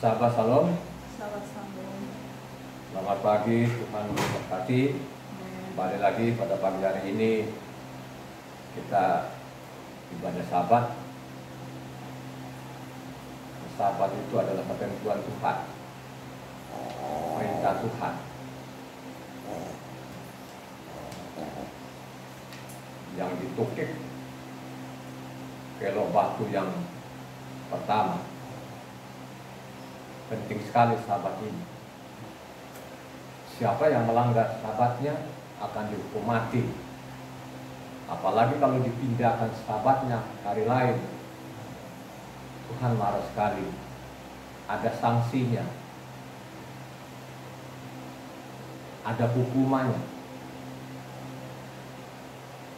Sahabat Salom, Sahabat Shalom. selamat pagi, Tuhan memberkati. Kembali lagi pada pagi hari ini kita ibadah Sabat. Sabat itu adalah ketentuan Tuhan, perintah Tuhan yang ditukik kelok batu yang pertama. Penting sekali Sabat ini. Siapa yang melanggar Sabatnya akan dihukum mati. Apalagi kalau dipindahkan Sabatnya hari lain, Tuhan marah sekali. Ada sanksinya, ada hukumannya.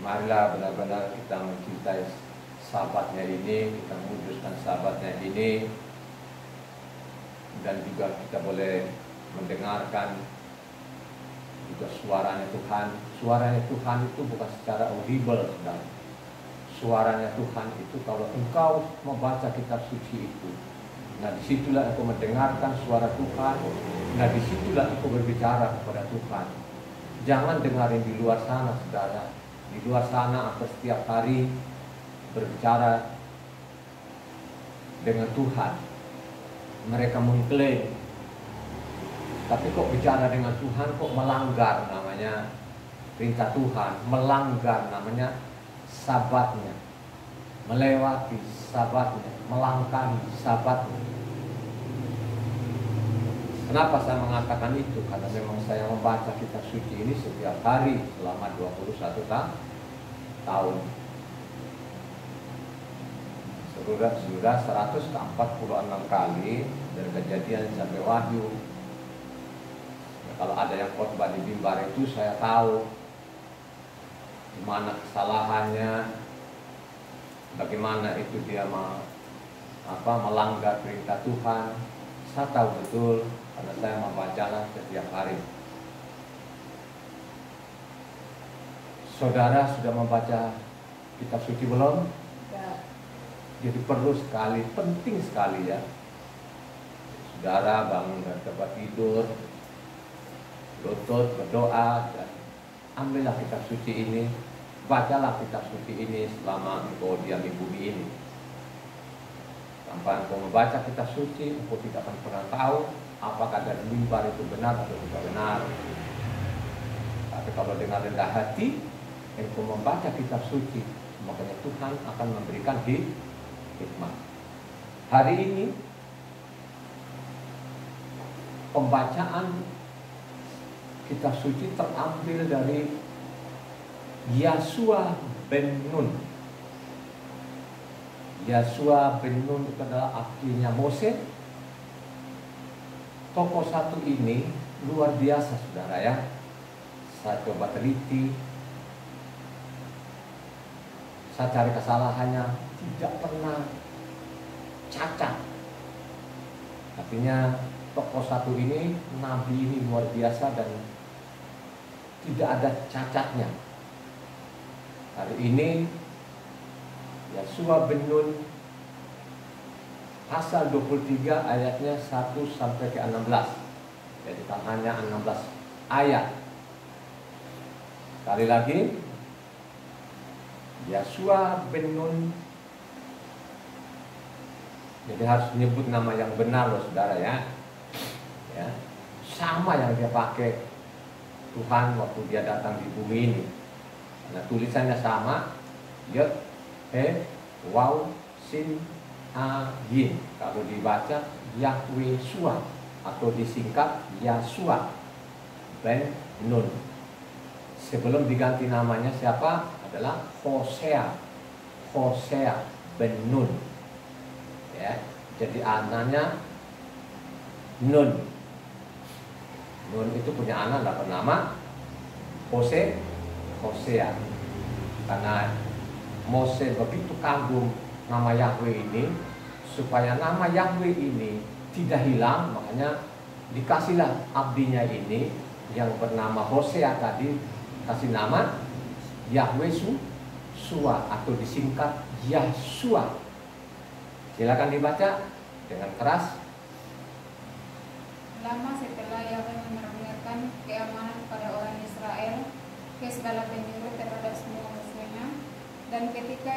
Marilah benar-benar kita mencintai Sabatnya ini, kita menguduskan Sabatnya ini, dan juga kita boleh mendengarkan juga suaranya Tuhan. Suaranya Tuhan itu bukan secara audible, saudara. Suaranya Tuhan itu kalau engkau membaca kitab suci itu, nah disitulah engkau mendengarkan suara Tuhan. Nah disitulah engkau berbicara kepada Tuhan. Jangan dengarin di luar sana, saudara. Di luar sana atau setiap hari berbicara dengan Tuhan. Mereka mengklaim, tapi kok bicara dengan Tuhan kok melanggar namanya perintah Tuhan, melanggar namanya Sabatnya, melewati Sabatnya, melangkahi Sabatnya. Kenapa saya mengatakan itu? Karena memang saya membaca kitab suci ini setiap hari selama 21 tahun. Sudah 146 kali dari Kejadian sampai Wahyu. Kalau ada yang khotbah di mimbar itu, saya tahu di mana kesalahannya, bagaimana itu dia melanggar perintah Tuhan. Saya tahu betul karena saya membacanya setiap hari. Saudara sudah membaca kitab suci belum? Ya. Jadi perlu sekali, penting sekali ya. Saudara bangun dari tempat tidur, lutut, berdoa, dan ambillah kitab suci ini, bacalah kitab suci ini selama engkau diam di bumi ini. Tanpa engkau membaca kitab suci, engkau tidak akan pernah tahu apakah dari mimbar itu benar atau tidak benar. Tapi kalau dengan rendah hati, engkau membaca kitab suci, makanya Tuhan akan memberikan hikmat. Hari ini pembacaan kitab suci terambil dari Yosua bin Nun. Yosua bin Nun itu adalah artinya Moses. Tokoh satu ini luar biasa, saudara ya. Saya coba teliti, saya cari kesalahannya, tidak pernah cacat. Artinya tokoh satu ini, nabi ini luar biasa dan tidak ada cacatnya. Hari ini Yosua bin Nun pasal 23 ayatnya 1 sampai ke 16. Jadi hanya 16 ayat. Sekali lagi, Yosua bin Nun. Jadi harus menyebut nama yang benar loh saudara ya. Ya, sama yang dia pakai Tuhan waktu dia datang di bumi ini. Nah tulisannya sama, Yod, He, Waw, Sin, A, Yin. Kalau dibaca Yahweh Shua atau disingkat Yosua bin Nun. Sebelum diganti namanya siapa? Adalah Hosea bin Nun. Ya, jadi anaknya Nun. Nun itu punya anak lah bernama Hosea. Karena Moses begitu kagum nama Yahweh ini, supaya nama Yahweh ini tidak hilang, makanya dikasihlah abdinya ini yang bernama Hosea tadi, kasih nama Yahweh Shua atau disingkat Yosua. Silakan dibaca dengan keras. lama setelah Yahweh mengaruniakan keamanan pada orang Israel ke segala penjuru terhadap semua musuhnya, dan ketika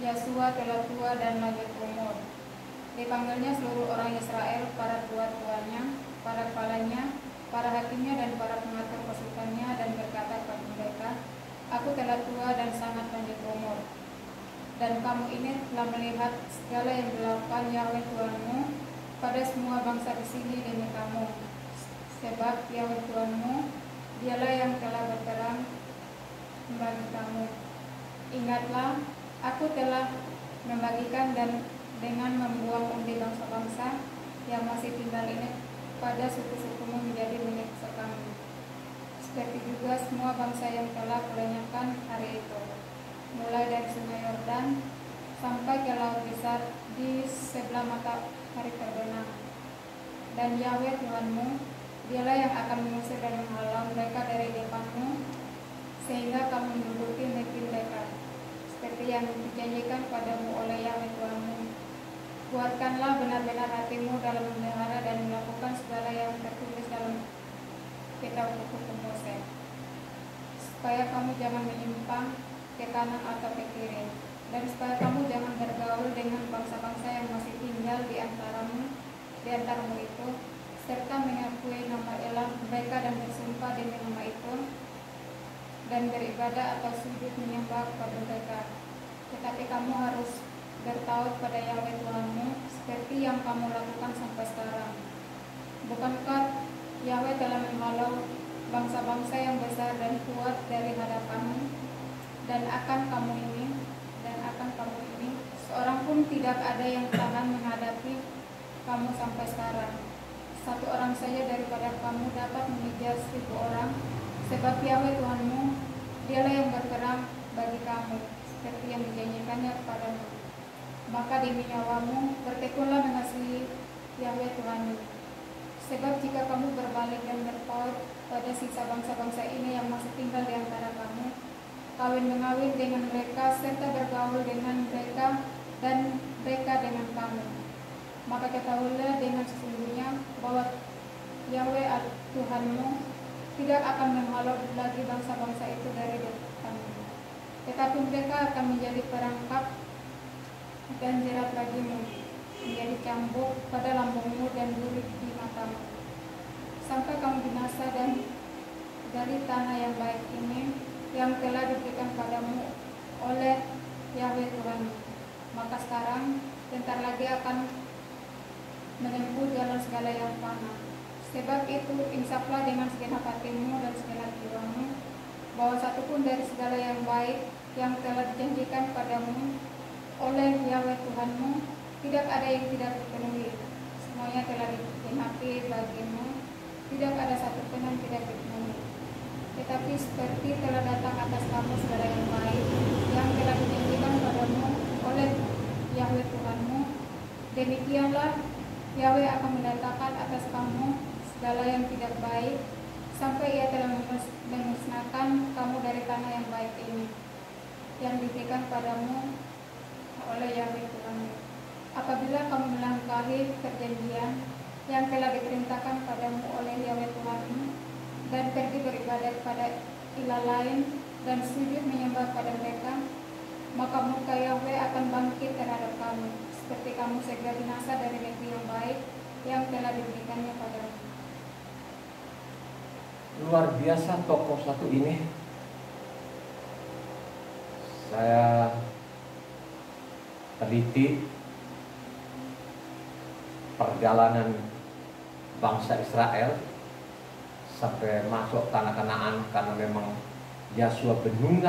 Yosua telah tua dan lanjut umur, dipanggilnya seluruh orang Israel, para tua-tuanya, para kepalanya, para hakimnya, dan para pengatur pasukannya, dan berkata kepada mereka, "Aku telah tua dan sangat lanjut umur, dan kamu ini telah melihat segala yang dilakukan Yahweh Tuhanmu pada semua bangsa di sini demi kamu. Sebab Yahweh Tuhanmu, dialah yang telah berperang bagi kamu. Ingatlah, aku telah membagikan dan dengan membuang undi bangsa-bangsa yang masih tinggal ini pada suku-sukumu menjadi milik kamu. Seperti juga semua bangsa yang telah kulenyapkan hari itu, mulai dari sungai Yordan sampai ke laut besar di sebelah matahari terbenam. Dan Yahweh Tuhanmu, dialah yang akan mengusir dan menghalau mereka dari depanmu, sehingga kamu menduduki negeri mereka, seperti yang dijanjikan padamu oleh Yahweh Tuhanmu. Kuatkanlah benar-benar hatimu dalam memelihara dan melakukan segala yang tertulis dalam kitab hukum Mose, supaya kamu jangan menyimpang ke kanan atau ke kiri, dan supaya kamu jangan bergaul dengan bangsa-bangsa yang masih tinggal di antaramu itu, serta mengakui nama Elah mereka dan bersumpah demi nama itu, dan beribadah atau sujud menyembah kepada mereka. Tetapi kamu harus bertaut pada Yahweh Tuhanmu, seperti yang kamu lakukan sampai sekarang. Bukankah Yahweh telah menghalau bangsa-bangsa yang besar dan kuat dari hadapanmu, dan akan kamu ini seorang pun tidak ada yang tahan menghadapi kamu sampai sekarang. Satu orang saja daripada kamu dapat mengejar 1000 orang, sebab Yahweh Tuhanmu, dialah yang berperang bagi kamu, seperti yang dijanjikannya kepadamu. Maka demi nyawamu, bertekunlah mengasihi Yahweh Tuhanmu. Sebab jika kamu berbalik dan berpaut pada sisa bangsa-bangsa ini yang masih tinggal di antara kamu, kawin-mengawin dengan mereka, serta bergaul dengan mereka dan mereka dengan kamu, maka ketahuilah dengan sesungguhnya bahwa Yahweh Tuhanmu tidak akan menghalau lagi bangsa-bangsa itu dari depanmu, tetapi mereka akan menjadi perangkap dan jerat bagimu, menjadi cambuk pada lambungmu dan duri di matamu, sampai kamu binasa dan dari tanah yang baik ini yang telah diberikan padamu oleh Yahweh Tuhanmu. Maka sekarang bentar lagi akan menempuh jalan segala yang fana. Sebab itu insaflah dengan segenap hatimu dan segenap jiwamu, bahwa satupun dari segala yang baik yang telah dijanjikan padamu oleh Yahweh Tuhanmu tidak ada yang tidak dipenuhi. Semuanya telah digenapi bagimu, tidak ada satupun yang tidak dipenuhi. Tetapi seperti telah datang atas kamu segala yang baik yang telah dijanjikan padamu oleh Yahweh Tuhanmu, demikianlah Yahweh akan mendatangkan atas kamu segala yang tidak baik, sampai Ia telah memusnahkan kamu dari tanah yang baik ini, yang diberikan padamu oleh Yahweh Tuhanmu. Apabila kamu melangkahi perjanjian yang telah diperintahkan padamu oleh Yahweh Tuhanmu, dan pergi beribadah kepada ilah lain dan sujud menyembah pada mereka, maka murka Yahweh akan bangkit terhadap kamu, seperti kamu segera binasa dari negeri yang baik yang telah diberikannya padamu. Luar biasa tokoh satu ini. Saya teliti perjalanan bangsa Israel sampai masuk tanah Kanaan, karena memang Yosua bin Nun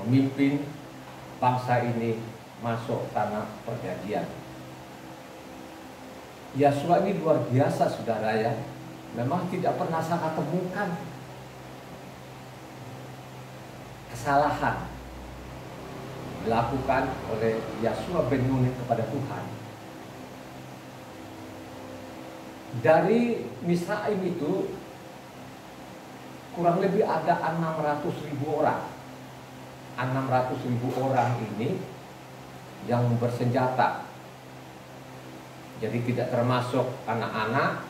memimpin bangsa ini masuk tanah perjanjian. Yosua ini luar biasa, saudara ya. Memang tidak pernah saya temukan kesalahan dilakukan oleh Yosua bin Nun kepada Tuhan. Dari Misraim itu kurang lebih ada 600.000 orang. 600.000 orang ini yang bersenjata. Jadi tidak termasuk anak-anak,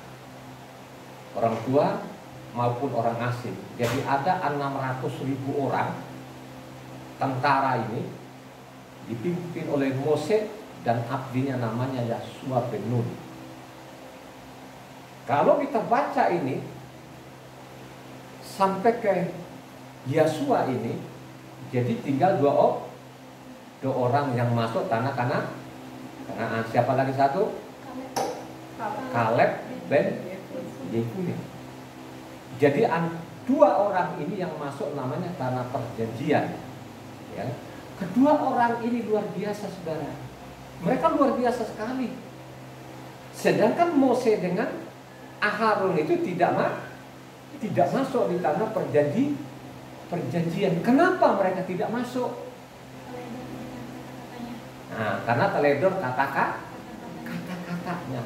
orang tua maupun orang asing. Jadi ada 600.000 orang tentara ini dipimpin oleh Mose dan abdinya namanya Yosua bin Nun. Kalau kita baca ini sampai ke Yosua ini, jadi tinggal dua orang yang masuk tanah Kanaan. Siapa lagi satu? Kaleb bin Yefune. Jadi dua orang ini yang masuk namanya tanah perjanjian. Ya. Kedua orang ini luar biasa, saudara. Mereka luar biasa sekali. Sedangkan Mose dengan Aharon itu tidak masuk di tanah perjanjian. Kenapa mereka tidak masuk? Nah, karena teledor kata-katanya.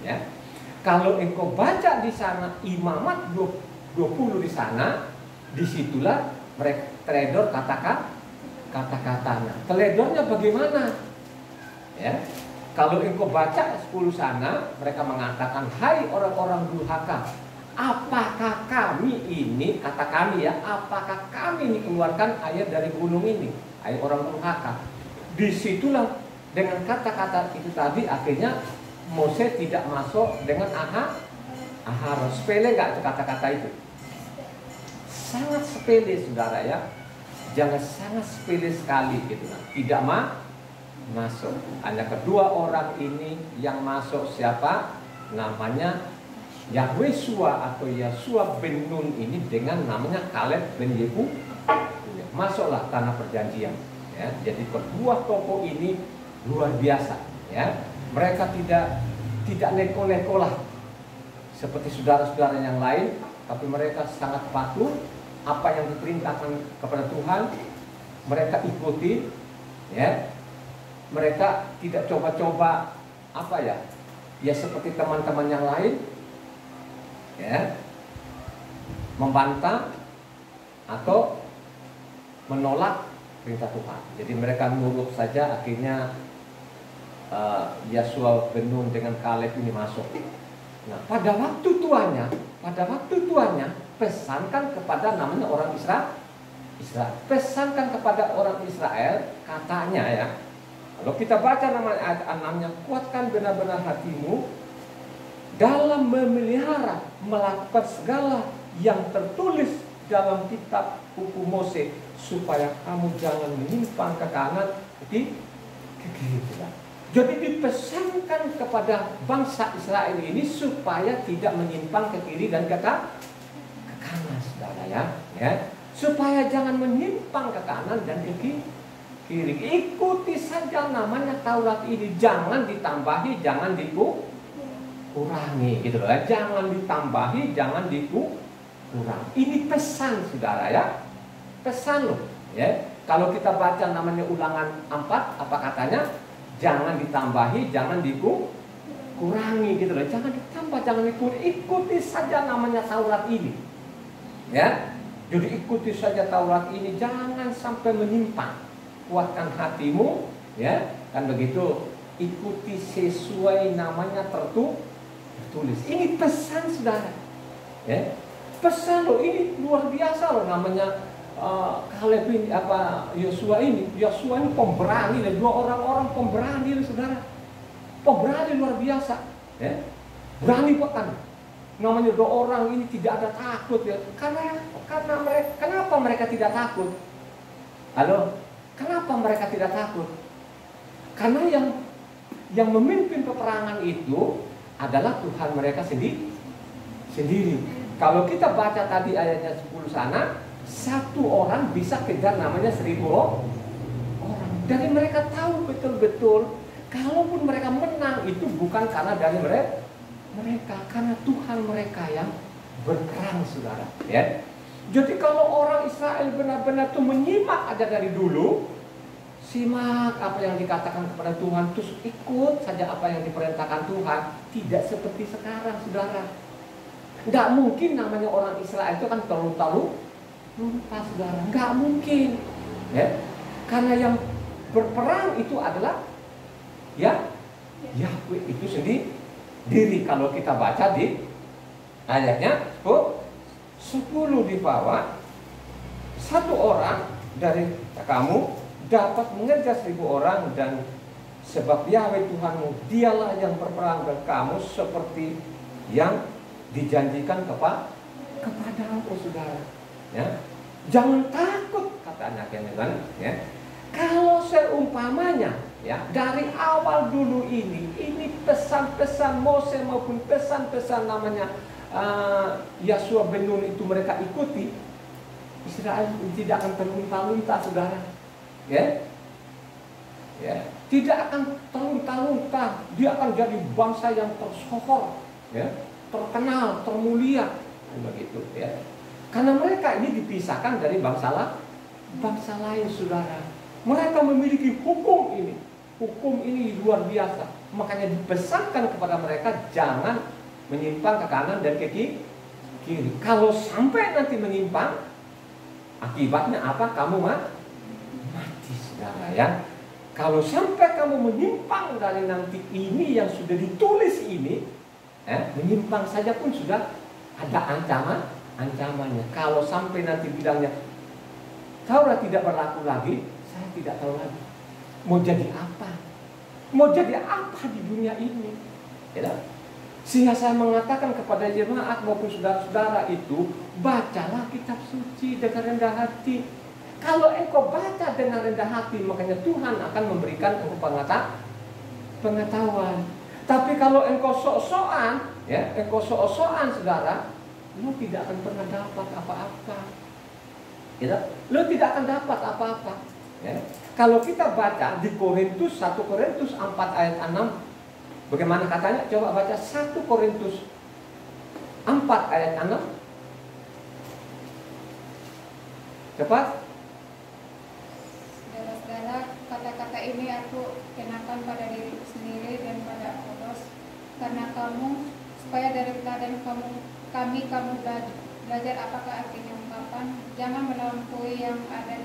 Ya. Kalau engkau baca di sana Imamat 20 di sana, disitulah mereka teledor kata-katanya. Teledornya bagaimana? Ya. Kalau engkau baca 10 sana, mereka mengatakan, hai orang-orang durhaka, apakah kami ini, kata kami ya, apakah kami ini keluarkan air dari gunung ini, air orang durhaka. Disitulah dengan kata-kata itu tadi akhirnya Mose tidak masuk dengan Aharon. Sepele nggak itu kata-kata itu? Sangat sepele, saudara ya. Jangan sangat sepele sekali gitu. Tidak masuk. Hanya kedua orang ini yang masuk. Siapa? Namanya Yahwesua atau Yosua bin Nun ini dengan namanya Kaleb bin Yefune. Masuklah tanah perjanjian. Ya, jadi kedua tokoh ini luar biasa. Ya, mereka tidak leko-leko lah seperti saudara-saudara yang lain, tapi mereka sangat patuh. Apa yang diperintahkan kepada Tuhan mereka ikuti. Ya, mereka tidak coba-coba apa ya seperti teman-teman yang lain, ya, membantah atau menolak perintah Tuhan. Jadi mereka nurut saja. Akhirnya Yosua bin Nun dengan Kaleb ini masuk. Nah, pada waktu tuanya pesankan kepada namanya orang Israel. Pesankan kepada orang Israel, katanya ya. Kalau kita baca namanya ayat 6-nya, kuatkan benar-benar hatimu dalam memelihara, melakukan segala yang tertulis dalam kitab hukum Mose, supaya kamu jangan menyimpang ke kanan ke kiri. Jadi dipesankan kepada bangsa Israel ini supaya tidak menyimpang ke kiri dan ke kanan, saudara ya. Supaya jangan menyimpang ke kanan dan ke kiri. Ikuti saja namanya Taurat ini, jangan ditambahi, jangan dikurangi gitu loh. Jangan ditambahi, jangan dikurangi. Ini pesan, saudara ya. Pesan loh, ya. Kalau kita baca namanya Ulangan 4, apa katanya? Jangan ditambahi, jangan dikurangi gitu loh. Jangan ditambah, jangan dikurangi. Ikuti saja namanya Taurat ini. Ya. Jadi ikuti saja Taurat ini, jangan sampai menyimpang. Kuatkan hatimu, ya. Kan begitu. Ikuti sesuai namanya tertulis. Ini pesan, saudara. Ya. Pesan loh, ini luar biasa loh namanya. Kaleb ini Yosua ini pemberani, dua orang pemberani, saudara. Pemberani luar biasa, ya. Berani bahkan. Namanya dua orang ini tidak ada takut ya. Karena mereka, kenapa mereka tidak takut? Halo, kenapa mereka tidak takut? Karena yang memimpin peperangan itu adalah Tuhan mereka sendiri. Kalau kita baca tadi ayatnya 10 sana, satu orang bisa kejar namanya 1000 orang. Dari mereka tahu betul-betul, kalaupun mereka menang itu bukan karena dari mereka, karena Tuhan mereka yang berperang, saudara. Ya. Jadi kalau orang Israel benar-benar tuh menyimak aja dari dulu, simak apa yang dikatakan kepada Tuhan, terus ikut saja apa yang diperintahkan Tuhan, tidak seperti sekarang, saudara. Nggak mungkin namanya orang Israel itu kan terlalu lupa, saudara, nggak mungkin, ya, karena yang berperang itu adalah ya Yahweh itu sendiri. Kalau kita baca di ayatnya 10 di bawah, satu orang dari kamu dapat mengejar 1000 orang, dan sebab Yahweh Tuhanmu dialah yang berperang dengan kamu seperti yang dijanjikan kepadamu, saudara. Ya, jangan takut, kata anak yang kan, ya. Kalau seumpamanya, ya, dari awal dulu ini pesan-pesan Mose maupun pesan-pesan namanya Yosua bin Nun itu mereka ikuti, Israel tidak akan terlunta-lunta, saudara. Ya, tidak akan terlunta-lunta. Dia akan jadi bangsa yang tersohor, ya, terkenal, termulia, begitu, ya. Karena mereka ini dipisahkan dari bangsa lain, saudara. Mereka memiliki hukum ini. Hukum ini luar biasa. Makanya dipesankan kepada mereka jangan menyimpang ke kanan dan ke kiri. Kalau sampai nanti menyimpang, akibatnya apa? Kamu mati, saudara, ya. Kalau sampai kamu menyimpang dari nanti ini yang sudah ditulis ini, menyimpang saja pun sudah ada ancamannya. Kalau sampai nanti bilangnya Taurat tidak berlaku lagi, saya tidak tahu lagi mau jadi apa. Mau jadi apa di dunia ini, ya? Sehingga saya mengatakan kepada jemaat maupun saudara-saudara itu, bacalah kitab suci dengan rendah hati. Kalau engkau baca dengan rendah hati, makanya Tuhan akan memberikan engkau pengetahuan. Tapi kalau engkau sok-sokan, ya, engkau sok-sokan, saudara, lu tidak akan pernah dapat apa-apa. Ya, lu tidak akan dapat apa-apa. Ya. Kalau kita baca di 1 Korintus 4 ayat 6, bagaimana katanya? Coba baca 1 Korintus 4 ayat 6. Cepat. Saudara-saudara, kata-kata ini aku kenakan pada diriku sendiri dan pada Apolos, karena kamu, supaya dari keadaan kami belajar apakah artinya ungkapan, jangan melampaui yang ada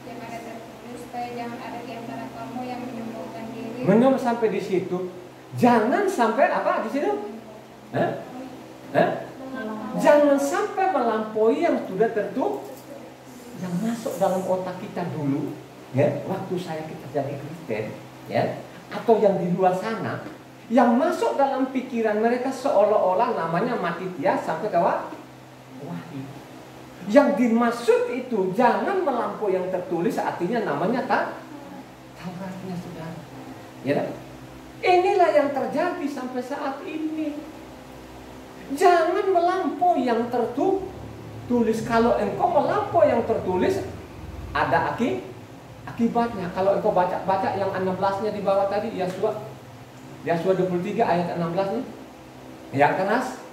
tertulis, supaya jangan ada di antara kamu yang menyombongkan diri. Menurut sampai di situ, jangan sampai apa di situ? Jangan sampai melampaui yang sudah tertulis, yang masuk dalam otak kita dulu, ya, waktu kita jadi Kristen, ya, atau yang di luar sana, yang masuk dalam pikiran mereka seolah-olah namanya Matitia sampai ke Wahyu. Yang dimaksud itu jangan melampaui yang tertulis, artinya namanya Tauratnya, saudara. Ya, inilah yang terjadi sampai saat ini. Jangan melampaui yang tertulis. Kalau engkau melampaui yang tertulis, ada akibatnya. Kalau engkau baca yang 16-nya di bawah tadi, Yosua 23 ayat 16-nya, yang keras.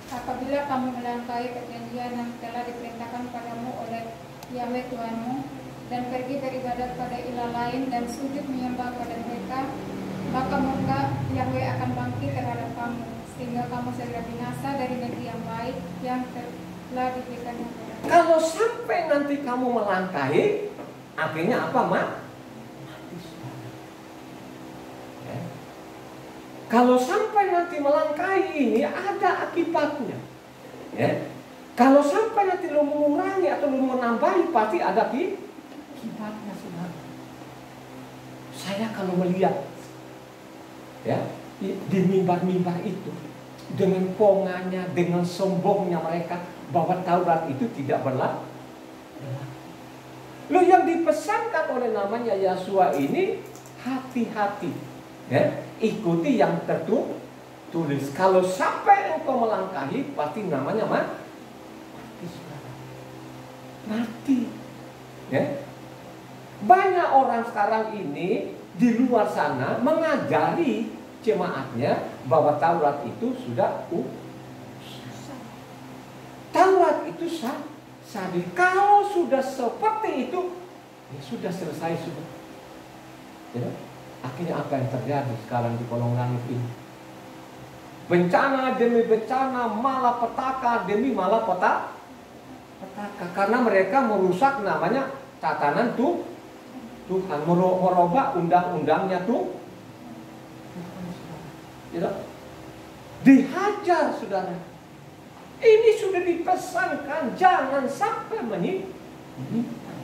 Apabila kamu melangkahi perjanjian yang telah diperintahkan padamu oleh Yahweh Tuhanmu, dan pergi beribadat pada ilah lain dan sujud menyembah pada mereka, maka murka Yahweh akan bangkit terhadap kamu, sehingga kamu segera binasa dari negeri yang baik yang telah diberikannya kepadamu. Kalau sampai nanti kamu melangkahi, akhirnya apa, mati, saudara. Ya. Kalau sampai nanti melangkahi ini, ada akibatnya. Ya. Kalau sampai nanti lu mengurangi atau lu menambahi, pasti ada akibatnya, saudara. Saya kalau melihat, ya, di mimbar-mimbar itu, dengan pongannya, dengan sombongnya mereka, bahwa Taurat itu tidak berlaku. Lu yang dipesankan oleh namanya Yosua ini, hati-hati, ya, ikuti yang tertulis. Kalau sampai engkau melangkahi, pasti namanya mati, saudara. Mati. Ya. Banyak orang sekarang ini di luar sana mengajari jemaatnya bahwa Taurat itu sudah sah. Taurat itu sah. Kalau sudah seperti itu, ya sudah selesai sudah. Ya. Akhirnya apa yang terjadi sekarang di kolong langit ini? Bencana demi bencana, malapetaka demi malapetaka. Karena mereka merusak namanya tatanan Tuhan, merubah undang-undangnya tuh. Gitu? Dihajar, saudara. Ini sudah dipesankan, jangan sampai menyimpang.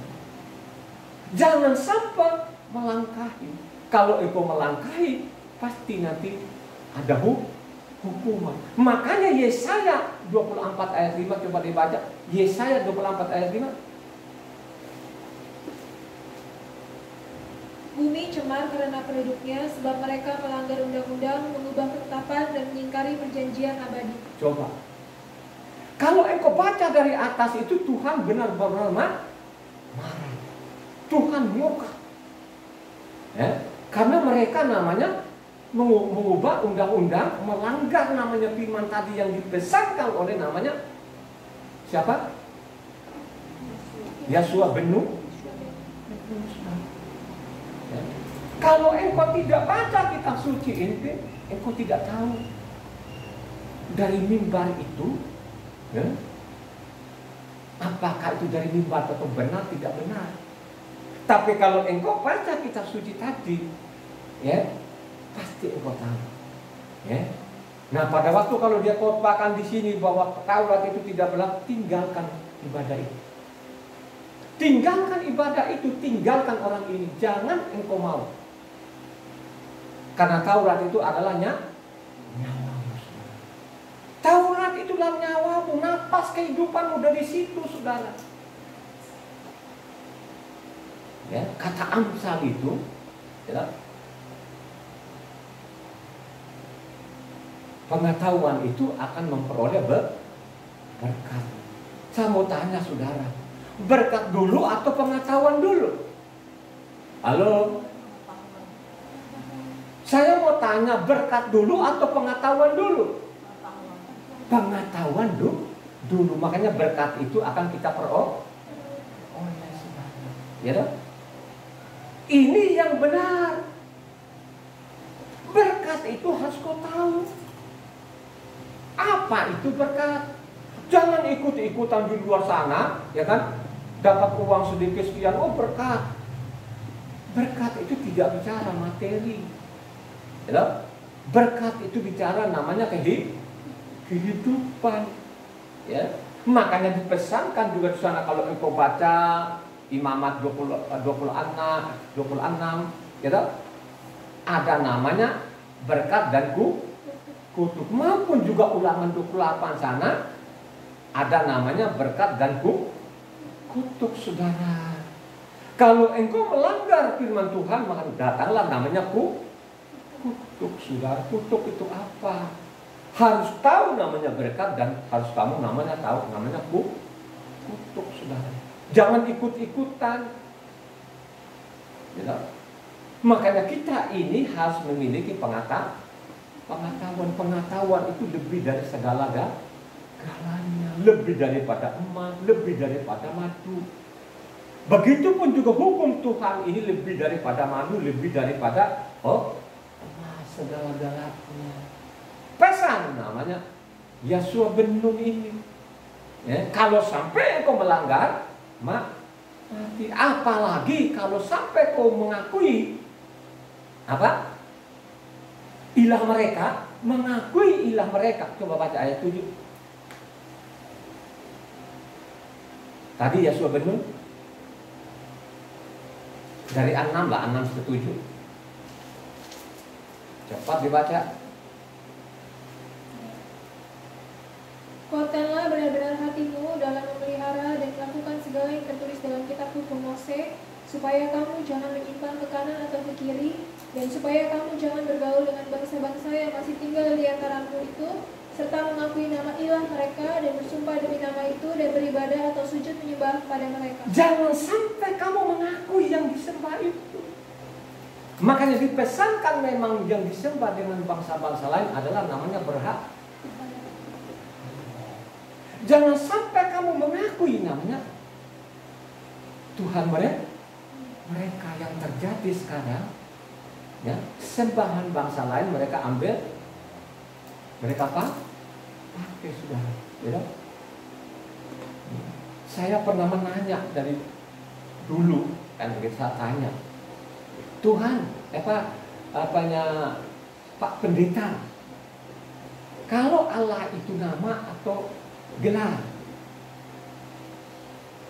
Jangan sampai melangkahi. Kalau engkau melangkahi, pasti nanti ada hukuman. Makanya Yesaya 24 ayat 5, coba dibaca. Yesaya 24 ayat 5. Bumi cemar karena penduduknya, sebab mereka melanggar undang-undang, mengubah ketetapan, dan mengingkari perjanjian abadi. Coba. Kalau engkau baca dari atas itu, Tuhan benar-benar marah. Tuhan murka. Ya? Karena mereka namanya mengubah undang-undang, melanggar namanya firman tadi yang dipesankan oleh namanya siapa? Yosua bin Nun. Ya. Kalau engkau tidak baca kitab suci ini, engkau tidak tahu dari mimbar itu, ya, apakah itu dari mimbar atau benar tidak benar. Tapi kalau engkau baca kitab suci tadi, ya, pasti engkau tahu. Ya. Nah, pada waktu kalau dia khotbahkan di sini bahwa Taurat itu tidak benar, tinggalkan ibadah itu. Tinggalkan ibadah itu, tinggalkan orang ini. Jangan engkau mau. Karena Taurat itu adalah nyawamu. Taurat itulah nyawamu, napas kehidupanmu dari situ, saudara. Ya, kata Amsal itu, ya, pengetahuan itu akan memperoleh berkat. Saya mau tanya saudara, berkat dulu atau pengetahuan dulu? Halo? Saya mau tanya, berkat dulu atau pengetahuan dulu? Pengetahuan dulu. Makanya berkat itu akan kita peroleh. Oh ya, saudara. Ya dong? Ini yang benar. Berkat itu harus kau tahu. Apa itu berkat? Jangan ikut-ikutan di luar sana, ya kan? Dapat uang sedikit sekian, oh berkat. Berkat itu tidak bicara materi. Ya, berkat itu bicara namanya kehidupan. Ya. Makanya dipesankan juga di sana kalau engkau baca Imamat 26, gitu, ada namanya berkat dan kutuk. Maupun juga Ulangan 28 sana ada namanya berkat dan kutuk, saudara. Kalau engkau melanggar firman Tuhan, maka datanglah namanya kutuk, saudara. Kutuk itu apa? Harus tahu namanya berkat dan harus kamu tahu namanya kutuk, saudara. Jangan ikut-ikutan. Ya. Makanya kita ini harus memiliki pengetahuan. Pengetahuan itu lebih dari segala galanya, lebih daripada emas, lebih daripada madu. Begitupun juga hukum Tuhan ini lebih daripada madu, lebih daripada emas, segala-galanya. Pesan namanya Yosua bin Nun ini. Ya, kalau sampai engkau melanggar, mati. Apalagi kalau sampai kau mengakui apa? Ilah mereka, mengakui ilah mereka. Coba baca ayat 7. Tadi Yosua bin Nun dari 6 lah, 6 ke 7. Cepat dibaca. Kuatkanlah benar-benar hatimu dalam memelihara dan melakukan segala yang tertulis dalam kitab hukum Mose, supaya kamu jangan menyimpang ke kanan atau ke kiri, dan supaya kamu jangan bergaul dengan bangsa-bangsa yang masih tinggal di antaramu itu, serta mengakui nama ilah mereka dan bersumpah demi nama itu dan beribadah atau sujud menyembah pada mereka. Jangan sampai kamu mengakui yang disembah itu. Makanya dipesankan memang yang disembah dengan bangsa-bangsa lain adalah namanya berhak. Jangan sampai kamu mengakui namanya Tuhan mereka yang terjadi sekarang. Ya, sembahan bangsa lain mereka ambil, mereka apa? Pakai, saudara. Ya, saya pernah menanya dari dulu, kan saya tanya, Tuhan, Pak Pendeta. Kalau Allah itu nama atau gelar?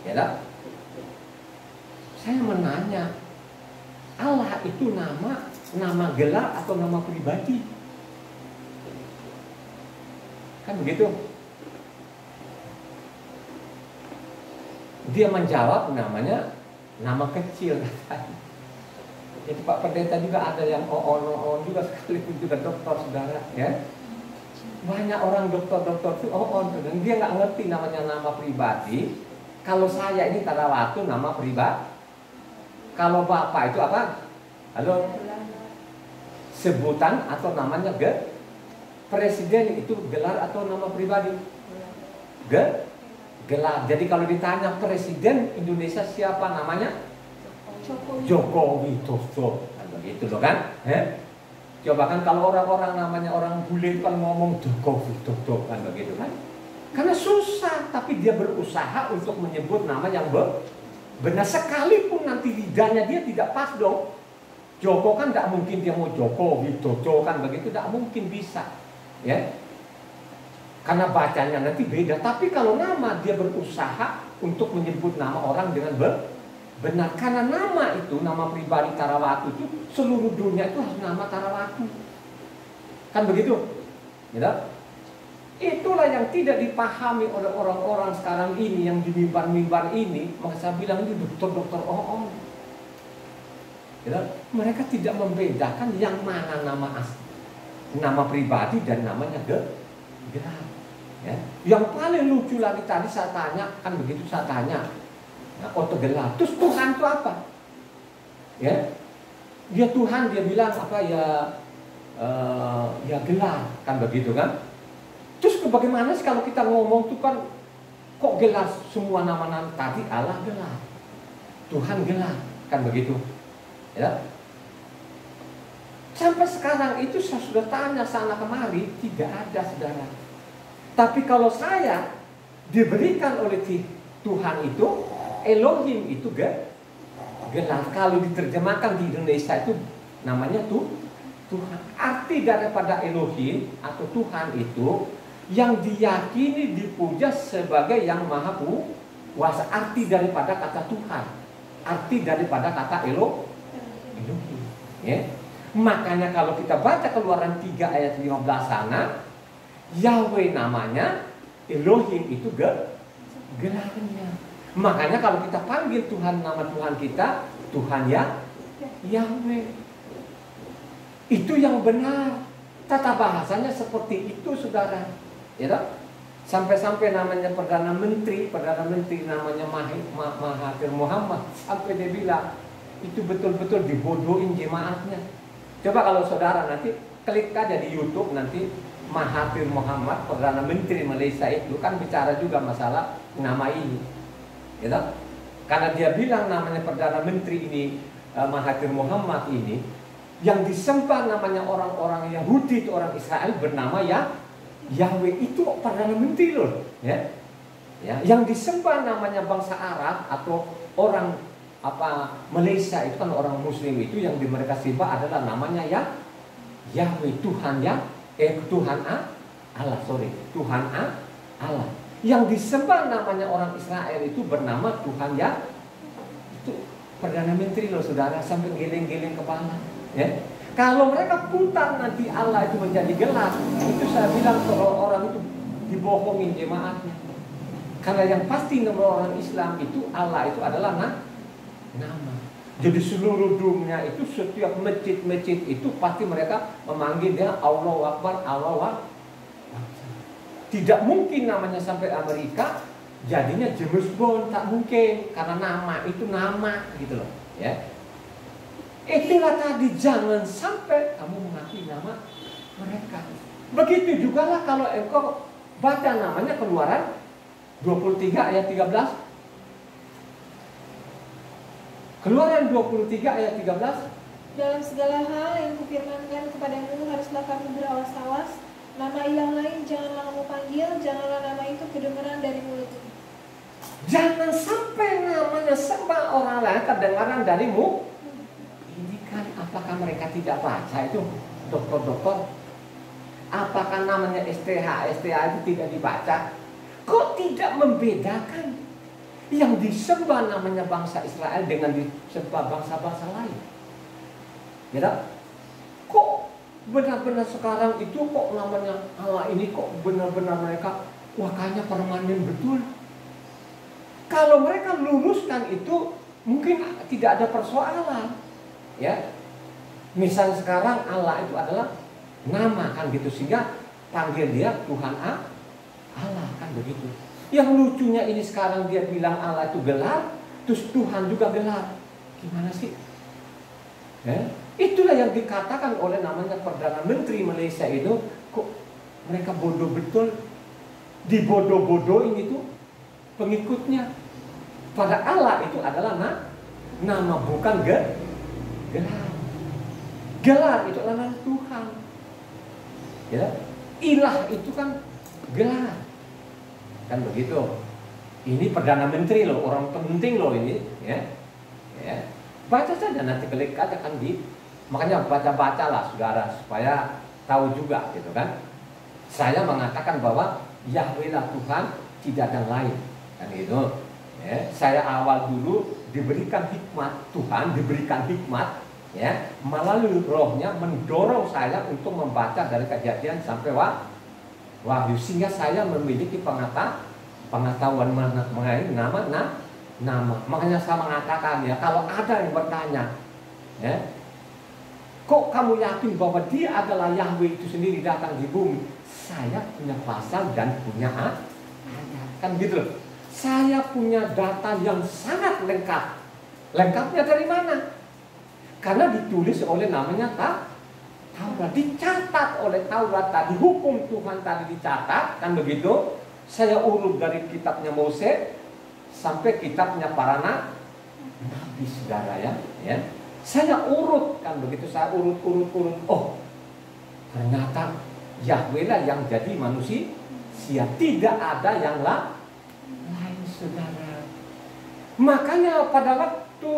Ya tak? Saya menanya, Allah itu nama gelar atau nama pribadi? Kan begitu? Dia menjawab namanya nama kecil. Itu Pak Pendeta juga ada yang on juga sekalipun juga dokter, saudara, ya. Banyak orang dokter itu dan dia nggak ngerti namanya nama pribadi. Kalau saya ini Tarawatu nama pribadi. Kalau Bapak itu apa? Halo? Sebutan atau namanya Presiden itu gelar atau nama pribadi? Gelar. Jadi kalau ditanya Presiden Indonesia siapa namanya? Joko Widodo. Kan begitu loh kan? Coba kan kalau orang-orang namanya orang bule kan ngomong Joko Widodo, kan begitu kan? Karena susah, tapi dia berusaha untuk menyebut nama yang benar, sekalipun nanti lidahnya dia tidak pas dong. Joko kan tidak mungkin dia mau Joko Widodo, kan begitu, tidak mungkin bisa, ya. Karena bacanya nanti beda. Tapi kalau nama dia berusaha untuk menyebut nama orang dengan benar, karena nama itu, nama pribadi Tarawatu itu seluruh dunia itu harus nama Tarawatu, kan begitu, ya. Itulah yang tidak dipahami oleh orang-orang sekarang ini yang di mimbar-mimbar ini. Maka saya bilang ini dokter-dokter ya. Mereka tidak membedakan yang mana nama asli, nama pribadi dan namanya gelar. Ya. Yang paling lucu lagi tadi saya tanya, kan begitu saya tanya. Nah, gelar. Terus Tuhan itu apa? Ya, dia Tuhan, dia bilang apa ya? Ya gelar, kan begitu kan? Terus bagaimana sih kalau kita ngomong tuh kan kok gelar semua nama-nama tadi Allah gelar, Tuhan gelar, kan begitu? Ya. Sampai sekarang itu saya sudah tanya sana kemari tidak ada, saudara. Tapi kalau saya diberikan oleh Tuhan itu Elohim itu gelar. Kalau diterjemahkan di Indonesia itu namanya Tuhan. Arti daripada Elohim atau Tuhan itu yang diyakini dipuja sebagai yang maha kuasa. Arti daripada kata Tuhan, arti daripada kata Elohim, ya. Makanya kalau kita baca Keluaran 3 ayat 15 sana, Yahweh namanya, Elohim itu gelarnya. Makanya kalau kita panggil Tuhan, nama Tuhan kita Tuhan Yahweh. Itu yang benar. Tata bahasanya seperti itu, saudara. Ya tak? Sampai-sampai namanya Perdana Menteri namanya Mahathir Muhammad, sampai dia bilang itu betul-betul dibodohin jemaatnya. Coba kalau saudara nanti klik aja di YouTube nanti Mahathir Muhammad, Perdana Menteri Malaysia itu kan bicara juga masalah nama ini. Ya tak? Karena dia bilang namanya Perdana Menteri ini Mahathir Muhammad ini yang disembah namanya orang-orang Yahudi itu orang Israel bernama Yahweh, itu Perdana Menteri loh, ya. Ya, yang disembah namanya bangsa Arab atau orang Malaysia itu kan orang Muslim itu yang mereka sembah adalah namanya Yahweh, Tuhan Tuhan Allah. Allah. Yang disembah namanya orang Israel itu bernama Tuhan itu Perdana Menteri loh, saudara, sampai geleng-geleng kepala, ya. Kalau mereka putar nanti Allah itu menjadi gelar, itu saya bilang kalau orang itu dibohongin jemaatnya. Karena yang pasti nomor orang Islam itu Allah itu adalah nama. Jadi seluruh dunia itu setiap masjid-masjid itu pasti mereka memanggil dia Allahu Akbar, Allahu Akbar. Tidak mungkin namanya sampai Amerika jadinya James Bond, tak mungkin, karena nama itu nama gitu loh, ya. Itulah tadi, jangan sampai kamu mengakui nama mereka. Begitu juga lah kalau engkau baca namanya Keluaran 23 ayat 13. Keluaran 23 ayat 13. Dalam segala hal yang kufirmankan kepadamu haruslah kamu berawas-awas. Nama ilah lain janganlah kamu panggil, janganlah nama itu kedengaran dari mulutmu. Jangan sampai namanya sembah orang lain kedengaran darimu. Ini kan Apakah mereka tidak baca itu, dokter-dokter? Apakah namanya STH itu tidak dibaca? Kok tidak membedakan yang disembah namanya bangsa Israel dengan disembah bangsa-bangsa lain? Ya, kok benar-benar sekarang itu kok namanya Allah ini kok benar-benar mereka kayaknya permanen betul. Kalau mereka luruskan itu mungkin tidak ada persoalan, ya. Misalnya sekarang Allah itu adalah nama kan gitu, sehingga panggil dia Tuhan Allah kan begitu. Yang lucunya ini sekarang dia bilang Allah itu gelar, terus Tuhan juga gelar. Gimana sih? Itulah yang dikatakan oleh namanya Perdana Menteri Malaysia itu, kok mereka bodoh betul, dibodoh-bodohin itu pengikutnya. Pada Allah itu adalah nama, bukan gelar. Gelar itu adalah Tuhan. Ya, ilah itu kan gelar, kan begitu. Ini Perdana Menteri loh, orang penting loh ini, ya. Baca saja nanti klik aja kan makanya baca-bacalah saudara supaya tahu juga gitu kan. Saya mengatakan bahwa Yahweh lah Tuhan, tidak ada lain, kan gitu. Ya, saya awal dulu diberikan hikmat, Tuhan diberikan hikmat. Ya, melalui rohnya mendorong saya untuk membaca dari Kejadian sampai Wahyu, sehingga saya memiliki pengetahuan mengenai nama. Makanya saya mengatakan ya, kalau ada yang bertanya, ya, kok kamu yakin bahwa dia adalah Yahweh itu sendiri datang di bumi? Saya punya pasal dan punya ayat, kan gitu loh. Saya punya data yang sangat lengkap. Lengkapnya dari mana? Karena ditulis oleh namanya Taurat, dicatat oleh Taurat tadi, hukum Tuhan tadi dicatat, kan begitu. Saya urut dari kitabnya Mose sampai kitabnya para nabi, saudara ya. Saya urut, kan begitu, saya urut. Oh, ternyata Yahweh lah yang jadi manusia, tidak ada yang lain, saudara. Makanya pada waktu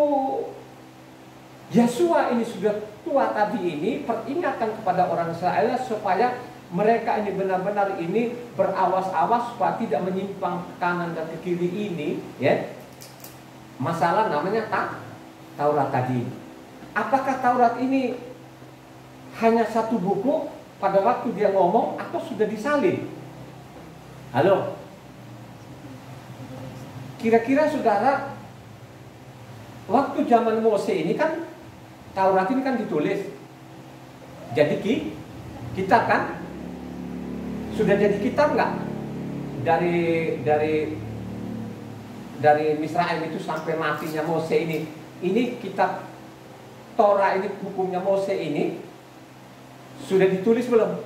Yesua ini sudah tua tadi ini, peringatkan kepada orang Israel supaya mereka ini benar-benar ini berawas-awas supaya tidak menyimpang ke kanan dan ke kiri ini, ya. Masalah namanya Taurat tadi. Apakah Taurat ini hanya satu buku pada waktu dia ngomong atau sudah disalin? Halo? Kira-kira saudara, waktu zaman Mose ini kan Taurat ini kan ditulis jadi kitab kan? Sudah jadi kitab nggak? Dari Misraim itu sampai matinya Mose ini kitab Torah ini, hukumnya Mose ini sudah ditulis belum?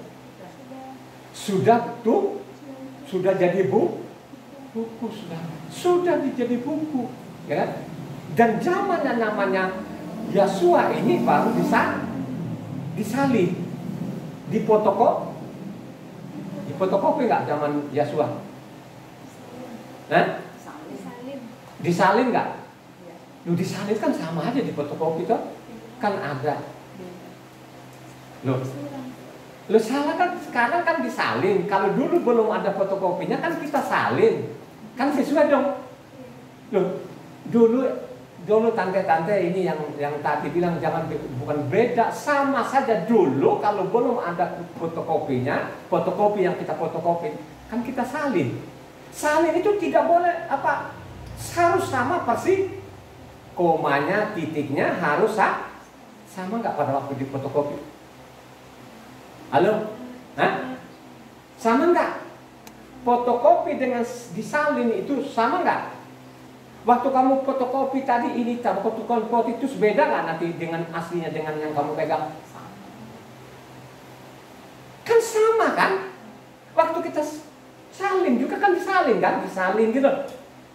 Sudah tuh, sudah jadi buku sudah jadi buku, ya kan? Dan zamannya namanya Yesua ini baru disalin, difotokopi nggak zaman Yesua? Disalin nggak? Lu disalin kan sama aja difotokopi toh, kan ada. Lu salah kan, sekarang kan disalin. Kalau dulu belum ada fotokopinya kan kita salin, kan sesuai dong. Loh, dulu tante-tante ini yang tadi bilang jangan, bukan beda, sama saja. Dulu kalau belum ada fotokopinya, fotokopi yang kita fotokopi kan kita salin. Salin itu tidak boleh harus sama persis, komanya, titiknya harus sama nggak pada waktu di fotokopi? Halo? Sama nggak? Fotokopi dengan disalin itu sama nggak? Waktu kamu fotokopi tadi ini, fotokopi itu beda nggak nanti dengan aslinya, dengan yang kamu pegang? Kan sama kan? Waktu kita salin juga kan disalin gitu.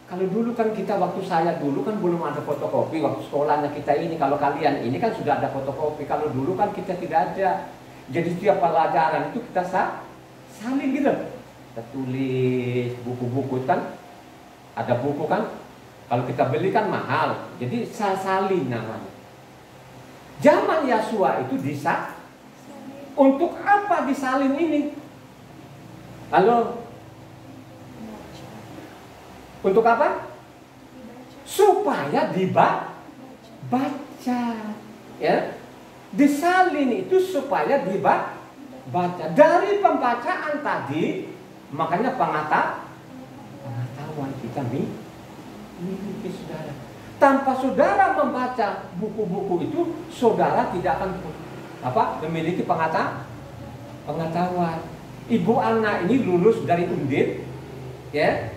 Kalau dulu kan kita, waktu saya dulu kan belum ada fotokopi. Waktu sekolahnya kita ini, kalau kalian ini kan sudah ada fotokopi. Kalau dulu kan kita tidak ada. Jadi setiap pelajaran itu kita salin gitu. Kita tulis buku-buku kan. Ada buku kan. Kalau kita beli kan mahal, jadi salin namanya. Zaman Yosua itu disalin. Untuk apa disalin ini? Halo? Untuk apa? Supaya dibaca. Ya. Disalin itu supaya dibaca. Dari pembacaan tadi, makanya pengetahuan kita miliki saudara. Tanpa saudara membaca buku-buku itu, saudara tidak akan memiliki pengetahuan. Ibu Ana ini lulus dari Undip, ya,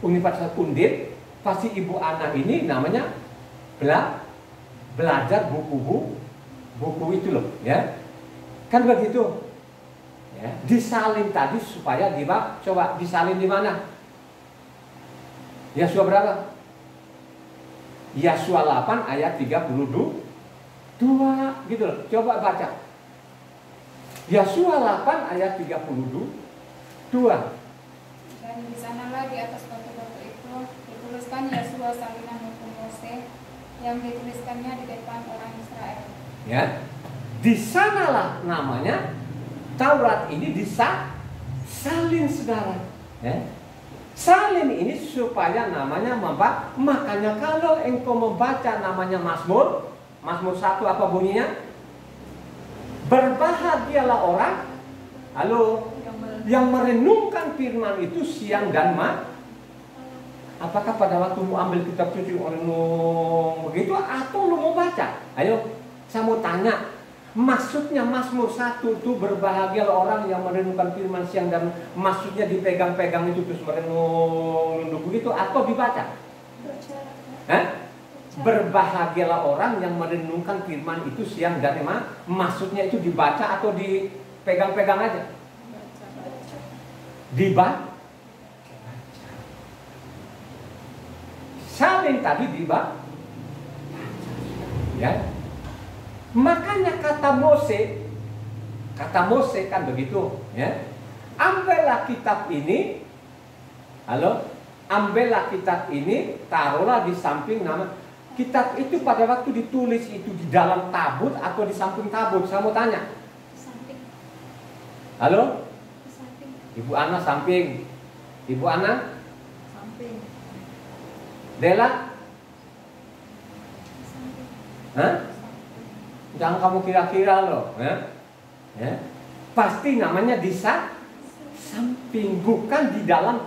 Universitas Undip. Pasti Ibu Ana ini namanya belajar buku itu loh, ya. Kan begitu. Ya, disalin tadi supaya coba disalin di mana? Yosua berapa? Yosua 8 ayat 32 gitu loh. Coba baca. Yosua 8 ayat 32. Dan di sanalah di atas batu-batu itu dituliskan Yosua salinan hukum Mose yang dituliskannya di depan orang Israel. Ya. Di sanalah namanya Taurat ini disalin saudara. Ya. Salin ini supaya namanya makanya kalau engkau membaca namanya Mazmur 1 apa bunyinya? Berbahagialah orang yang merenungkan firman itu siang dan malam. Apakah pada waktu mau ambil kitab suci renung begitu atau lu mau baca? Ayo, saya mau tanya. Maksudnya Mazmur 1 itu berbahagialah orang yang merenungkan firman siang dan maksudnya dipegang-pegang itu terus merenung begitu atau dibaca? Berbahagialah orang yang merenungkan firman itu siang dan malam. Maksudnya itu dibaca atau dipegang-pegang aja? Dibaca. Salin tadi dibaca. Ya. Makanya kata Mose kan begitu, ya. Ambillah kitab ini, ambillah kitab ini, taruhlah di samping nama. Kitab itu pada waktu ditulis itu di dalam tabut atau di samping tabut? Saya mau tanya. Samping. Halo? Samping. Ibu Ana samping. Ibu Ana? Samping. Dela? Samping. Hah? Jangan kamu kira-kira loh, ya. Pasti namanya di samping, bukan di dalam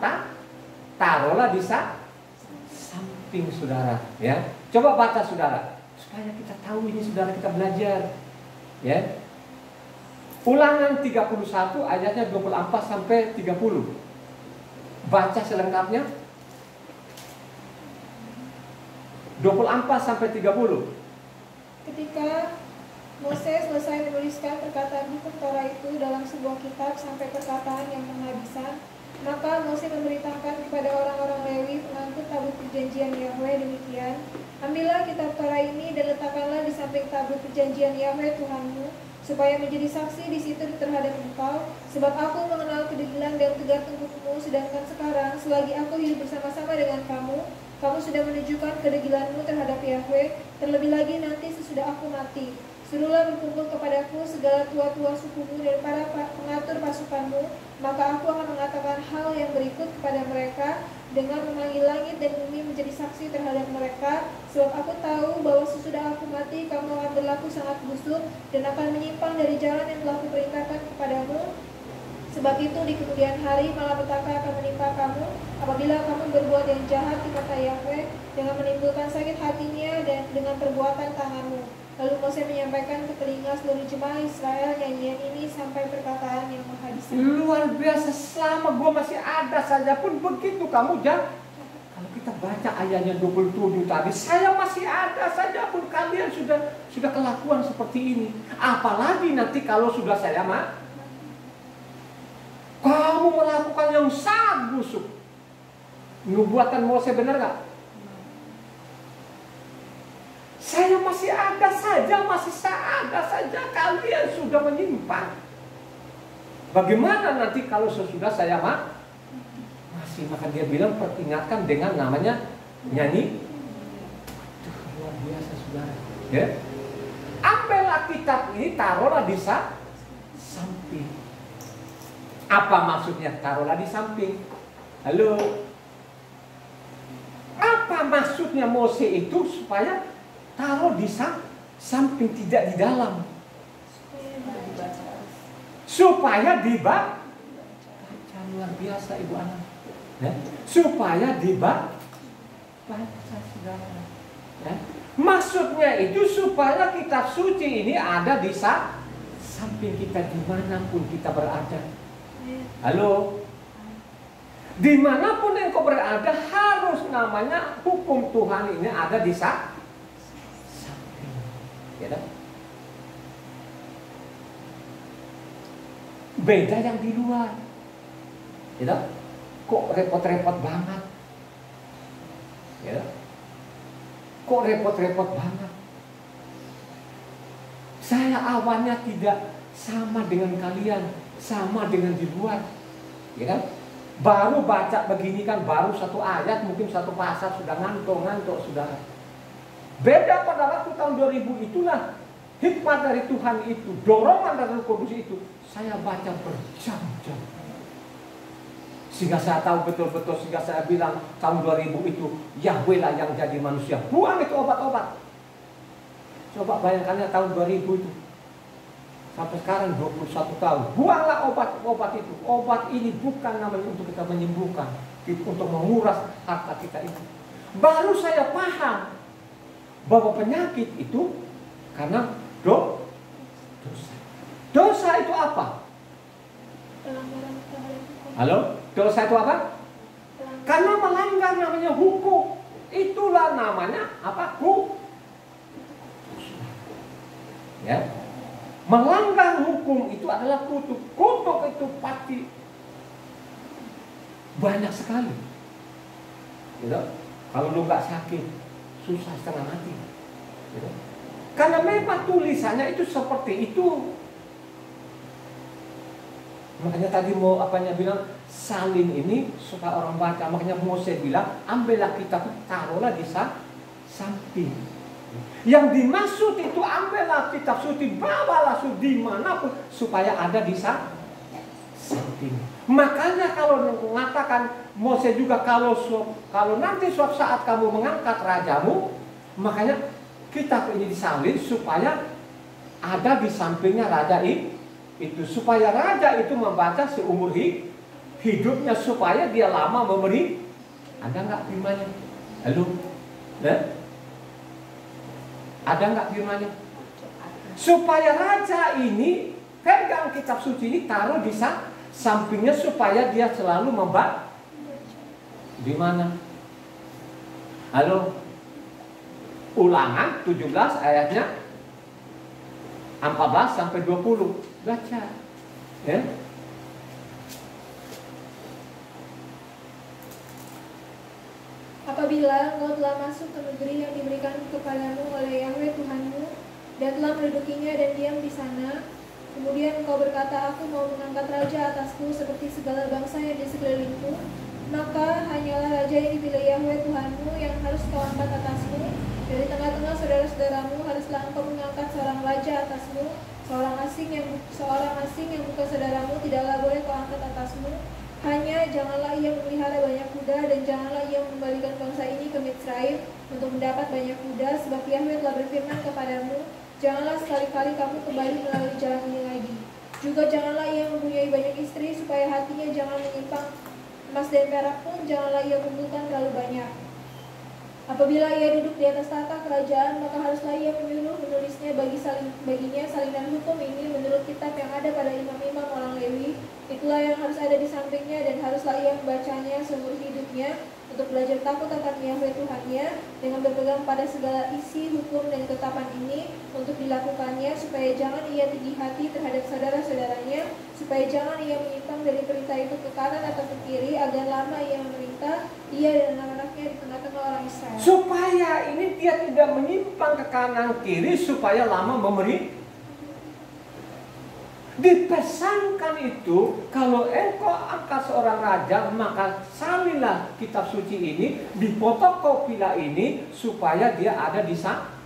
taruhlah di samping saudara, ya. Coba baca saudara, supaya kita tahu ini saudara, kita belajar, ya. Ulangan 31 ayatnya 24 sampai 30. Baca selengkapnya. 24 sampai 30. Ketika Mose selesai menuliskan perkataan hukum Torah itu dalam sebuah kitab sampai perkataan yang penghabisan, maka Mose memberitakan kepada orang-orang Lewi pengangkut tabut perjanjian Yahweh demikian, ambillah kitab Torah ini dan letakkanlah di samping tabut perjanjian Yahweh Tuhanmu, supaya menjadi saksi di situ terhadap engkau, sebab aku mengenal kedegilan dan tegar tengkukmu, sedangkan sekarang selagi aku hidup bersama-sama dengan kamu, kamu sudah menunjukkan kedegilanmu terhadap Yahweh, terlebih lagi nanti sesudah aku mati. Suruhlah berkumpul kepadaku segala tua-tua sukumu dan para pengatur pasukanmu, maka aku akan mengatakan hal yang berikut kepada mereka dengan memanggil langit dan bumi menjadi saksi terhadap mereka, sebab aku tahu bahwa sesudah aku mati kamu akan berlaku sangat busuk dan akan menyimpang dari jalan yang telah kuperintahkan kepadamu. Sebab itu di kemudian hari malapetaka akan menimpa kamu apabila kamu berbuat yang jahat di mata Yahweh dengan menimbulkan sakit hatinya dan dengan perbuatan tanganmu. Lalu Mose menyampaikan ke telinga seluruh jemaah Israel nyanyian ini sampai perkataan yang menghabiskan. Luar biasa, selama gua masih ada saja pun begitu kamu jangan. Kalau kita baca ayatnya 27 tadi, saya masih ada saja pun kalian sudah kelakuan seperti ini. Apalagi nanti kalau sudah saya kamu melakukan yang sangat busuk. Nubuatan Mose benar gak? Saya masih ada saja, kalian sudah menyimpang. Bagaimana nanti kalau sesudah saya masih? Maka dia bilang peringatkan dengan namanya nyanyi. Luar biasa saudara. Ya? maka kitab ini taruhlah di samping. Apa maksudnya taruhlah di samping? Halo? Apa maksudnya Mose itu supaya taruh di samping, tidak di dalam? Supaya dibaca. Luar biasa ibu anak. Ya? Supaya dibaca saudara. Ya? Maksudnya itu supaya kitab suci ini ada di samping kita dimanapun kita berada. Halo? Dimanapun engkau berada harus namanya hukum Tuhan ini ada di samping. Ya kan? Beda yang di luar. Ya, kok repot-repot banget? Ya, kok repot-repot banget? Saya awalnya tidak sama dengan kalian, sama dengan di luar, ya kan? Baru baca begini kan, baru satu ayat, mungkin satu pasal sudah ngantuk saudara. Beda pada waktu tahun 2000 itulah hikmat dari Tuhan itu, dorongan dari Roh Kudus itu. Saya baca berjam-jam. Sehingga saya tahu betul-betul, sehingga saya bilang tahun 2000 itu Yahweh lah yang jadi manusia. Buang itu obat-obat. Coba bayangkannya tahun 2000 itu. Sampai sekarang 21 tahun. Buanglah obat-obat itu. Obat ini bukan namanya untuk kita menyembuhkan, untuk menguras harta kita itu. Baru saya paham bahwa penyakit itu karena dosa. Dosa itu apa? Halo? Dosa itu apa? Karena melanggar namanya hukum. Itulah namanya apa? Ya. Melanggar hukum itu adalah kutuk. Kutuk itu pasti banyak sekali. Gitu? Kalau lu nggak sakit, susah setengah mati. Gitu? Karena memang tulisannya itu seperti itu. Makanya tadi mau apanya bilang salin ini suka orang baca. Makanya Mose bilang ambillah kitab, taruhlah di samping. Yang dimaksud itu ambillah kitab suci, bawalah dimanapun supaya ada di samping. Makanya kalau mengatakan Mose juga kalau nanti suatu saat kamu mengangkat rajamu, makanya kitab ini disalin supaya ada di sampingnya raja itu, supaya raja itu membaca seumur hidupnya, supaya dia lama memberi. Ada nggak firmannya? Halo? Ada nggak firmannya? Supaya raja ini pegang kitab suci ini, taruh di sampingnya supaya dia selalu membaca. Di mana? Halo? Ulangan 17 ayatnya 14 sampai 20. Baca. Ya. Apabila engkau telah masuk ke negeri yang diberikan kepadamu oleh Yahweh Tuhanmu dan telah mendudukinya dan diam di sana, kemudian engkau berkata, aku mau mengangkat raja atasku seperti segala bangsa yang di sekelilingku, maka hanyalah raja yang dipilih Yahweh Tuhanmu yang harus kau angkat atasmu. Dari tengah-tengah saudara-saudaramu haruslah engkau mengangkat seorang raja atasmu. Seorang asing yang bukan saudaramu tidaklah boleh kau angkat atasmu. Hanya janganlah ia memelihara banyak kuda, dan janganlah ia mengembalikan bangsa ini ke Mitsraim untuk mendapat banyak kuda, sebab Yahweh telah berfirman kepadamu, janganlah sekali-kali kamu kembali melalui jalan ini lagi. Juga janganlah ia mempunyai banyak istri, supaya hatinya jangan menyimpang. Emas dan perak pun janganlah ia kumpulkan terlalu banyak. Apabila ia duduk di atas tahta kerajaan, maka haruslah ia menulisnya baginya salinan hukum ini menurut kitab yang ada pada imam-imam orang Lewi. Itulah yang harus ada di sampingnya, dan haruslah ia membacanya seumur hidupnya untuk belajar takut akan Yahweh Tuhannya dengan berpegang pada segala isi hukum dan ketetapan ini untuk dilakukannya, supaya jangan ia tinggi hati terhadap saudara-saudaranya, supaya jangan ia menyimpang dari perintah itu ke kanan atau ke kiri, agar lama ia memerintah ia dan anak-anaknya di tengah-tengah orang Israel. Supaya ini dia tidak menyimpang ke kanan kiri, supaya lama memerintah. Dipesankan itu, kalau engkau angkat seorang raja, maka salinlah kitab suci ini, difotokopilah ini, supaya dia ada di samping.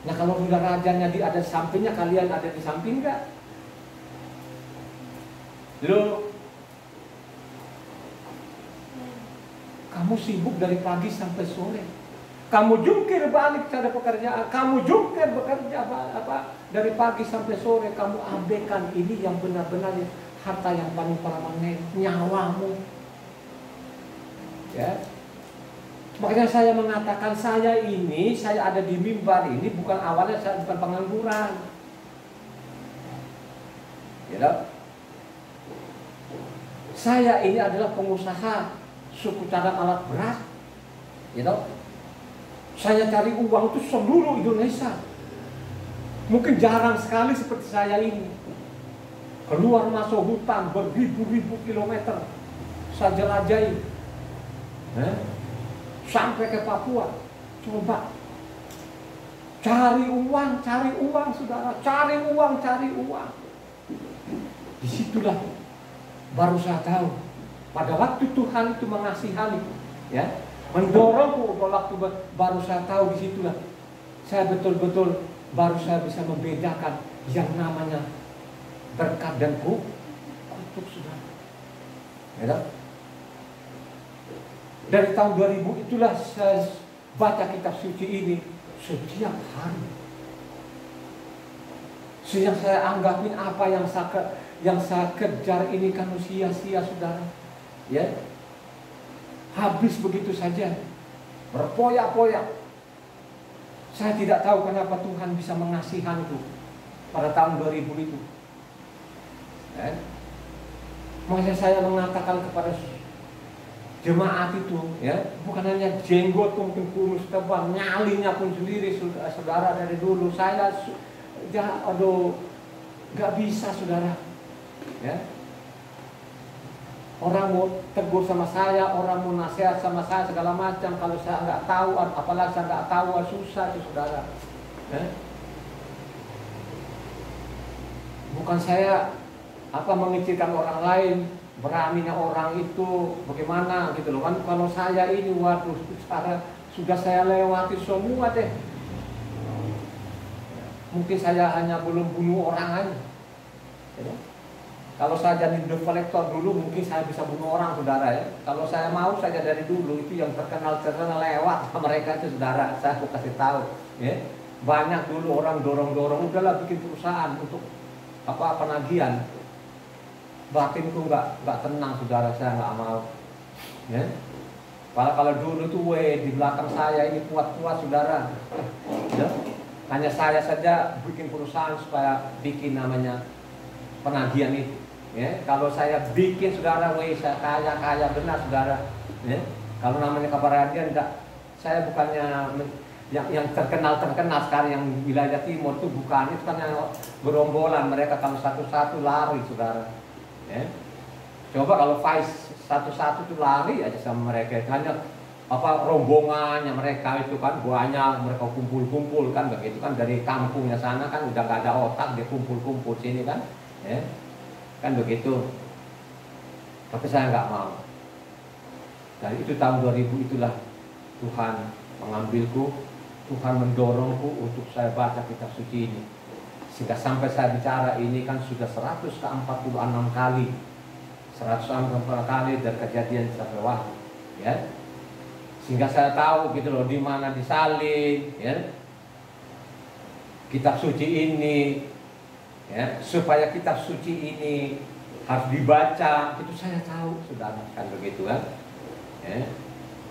Nah kalau sudah rajanya ada di sampingnya, kalian ada di samping enggak? Loh, kamu sibuk dari pagi sampai sore. Kamu jungkir balik cara pekerjaan, kamu jungkir bekerja dari pagi sampai sore, kamu abaikan ini yang benar-benar harta yang paling permanen, nyawamu. Ya. Makanya saya mengatakan saya ada di mimbar ini bukan awalnya saya bukan pengangguran. Ya. Saya ini adalah pengusaha suku cadang alat berat. Ya. Saya cari uang itu seluruh Indonesia. Mungkin jarang sekali seperti saya ini. Keluar masuk hutan beribu-ribu kilometer. Saya jelajahi. Sampai ke Papua. Coba. Cari uang, saudara. Cari uang. Disitulah baru saya tahu. Pada waktu Tuhan itu mengasihani. Ya. Mendorongku waktu baru saya tahu disitulah saya betul-betul baru saya bisa membedakan yang namanya berkat dan kutuk, saudara. Ya, dari tahun 2000 itulah saya baca kitab suci ini setiap hari. Yang saya anggapin apa yang saya kejar ini kan sia-sia, saudara. Ya. Habis begitu saja, berpoyak-poyak. Saya tidak tahu kenapa Tuhan bisa mengasihaniku pada tahun 2000 itu. Makanya saya mengatakan kepada jemaat itu, ya, bukan hanya jenggot mungkin kurus tebal, nyalinya pun sendiri, saudara, dari dulu saya, nggak bisa, saudara. Ya. Orang mau tegur sama saya, orang mau nasihat sama saya segala macam. Kalau saya nggak tahu, apalagi saya nggak tahu, susah itu, saudara. Bukan saya mengecilkan orang lain, beraninya orang itu bagaimana gitu loh kan. Kalau saya ini, waduh, sudah saya lewati semua deh. Mungkin saya hanya belum bunuh orang aja. Ya. Kalau saya jadi debt collector dulu, mungkin saya bisa bunuh orang, saudara, ya. Kalau saya mau saja dari dulu, itu yang terkenal lewat sama mereka itu, saudara. Saya mau kasih tahu, ya. Banyak dulu orang dorong-dorong, udahlah bikin perusahaan untuk penagihan. Batinku nggak tenang, saudara, saya nggak mau. Ya. Kalau dulu tuh di belakang saya ini kuat-kuat, saudara. Ya. Hanya saya saja bikin perusahaan supaya bikin namanya penagihan itu. Ya, kalau saya bikin, saudara, saya kaya benar, saudara. Ya, kalau namanya keberhadian, saya bukannya yang terkenal sekarang yang wilayah timur itu bukan, itu kan yang gerombolan mereka kalau satu-satu lari, saudara. Ya, coba kalau Faiz satu-satu itu lari aja sama mereka, hanya rombongannya mereka itu kan banyak, mereka kumpul-kumpul kan begitu kan, dari kampungnya sana kan udah gak ada otak, dia kumpul-kumpul sini kan. Ya. Kan begitu. Tapi saya nggak mau. Dari itu tahun 2000 itulah Tuhan mengambilku, Tuhan mendorongku untuk saya baca kitab suci ini. Sehingga sampai saya bicara ini kan sudah 146 kali. 146 kali dari Kejadian sampai Wahyu, ya. Sehingga saya tahu gitu loh di mana disalin, ya. Kitab suci ini, ya, supaya kitab suci ini harus dibaca, itu saya tahu, saudara, kan begitu kan. Ya.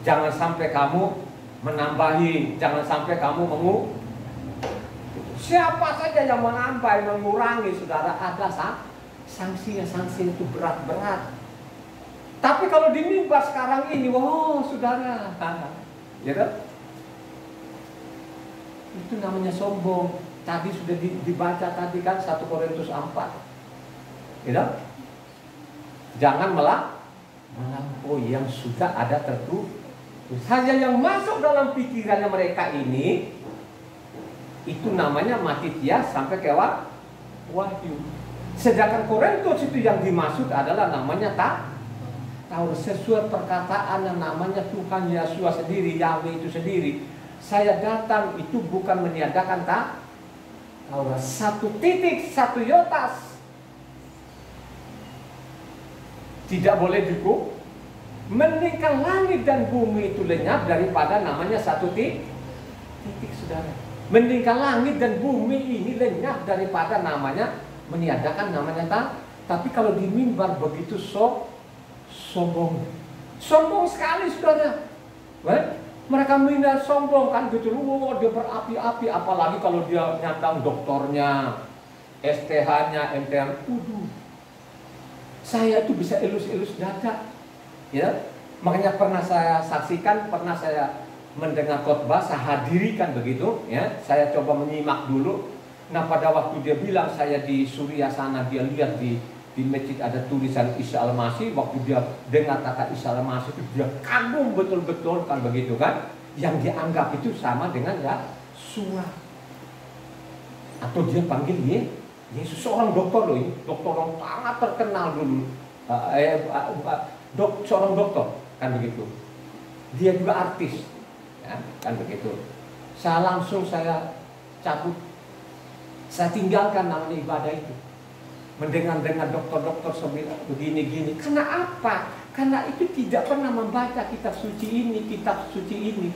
Jangan sampai kamu menambahi, jangan sampai kamu siapa saja yang menambah, mengurangi, saudara, ada sanksinya. Sanksi itu berat-berat. Tapi kalau di mimbar sekarang ini, saudara, ya kan? Itu namanya sombong. Tadi sudah dibaca tadi kan 1 Korintus 4. Gitu? Jangan melampaui yang sudah ada tertulis. Hanya yang masuk dalam pikirannya mereka ini, itu namanya Matitia sampai ke Wahyu. Sedangkan Korintus itu yang dimaksud adalah namanya Taurat, sesuai perkataan yang namanya Tuhan Yesus sendiri, Yahweh itu sendiri. Saya datang itu bukan meniadakan Taurat. 1 titik, 1 yotas. Tidak boleh cukup. Meningkat langit dan bumi itu lenyap daripada namanya 1 titik, saudara. Meningkat langit dan bumi ini lenyap daripada namanya meniadakan namanya Tapi kalau di mimbar begitu sombong. Sombong sekali, saudara. Mereka minta sombong kan gitu. Dia berapi-api, apalagi kalau dia nyandang doktornya, STH-nya, MTM. Saya itu bisa elus-elus dada. Ya. Makanya pernah saya saksikan, pernah saya mendengar khotbah, saya hadirikan begitu, ya. Saya coba menyimak dulu. Nah, pada waktu dia bilang, saya di Suriah sana, dia lihat di masjid ada tulisan Isa Al-Masih. Waktu dia dengar kata Isa Al-Masih itu dia kagum betul-betul kan begitu kan. Yang dianggap itu sama dengan Yahshua. Atau dia panggil Yesus. Seorang dokter loh ini, dokter yang sangat terkenal dulu. Seorang dokter kan begitu. Dia juga artis, ya, kan begitu. Saya cabut, saya tinggalkan namanya ibadah itu. Mendengar dokter-dokter begini-gini. Karena apa? Karena itu tidak pernah membaca kitab suci ini,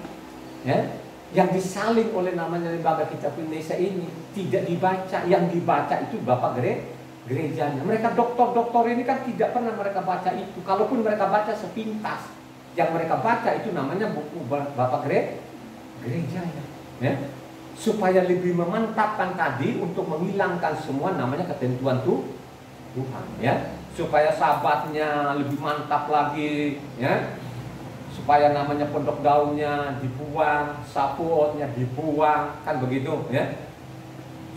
ya, yang disalin oleh namanya lembaga kitab Indonesia ini tidak dibaca. Yang dibaca itu bapak gerejanya. Mereka dokter-dokter ini kan tidak pernah mereka baca itu. Kalaupun mereka baca sepintas, yang mereka baca itu namanya buku bapak gerejanya, ya. Supaya lebih memantapkan tadi untuk menghilangkan semua namanya ketentuan Tuhan, ya. Supaya sabatnya lebih mantap lagi, ya. Supaya namanya pondok daunnya dibuang, sapuotnya dibuang, kan begitu, ya.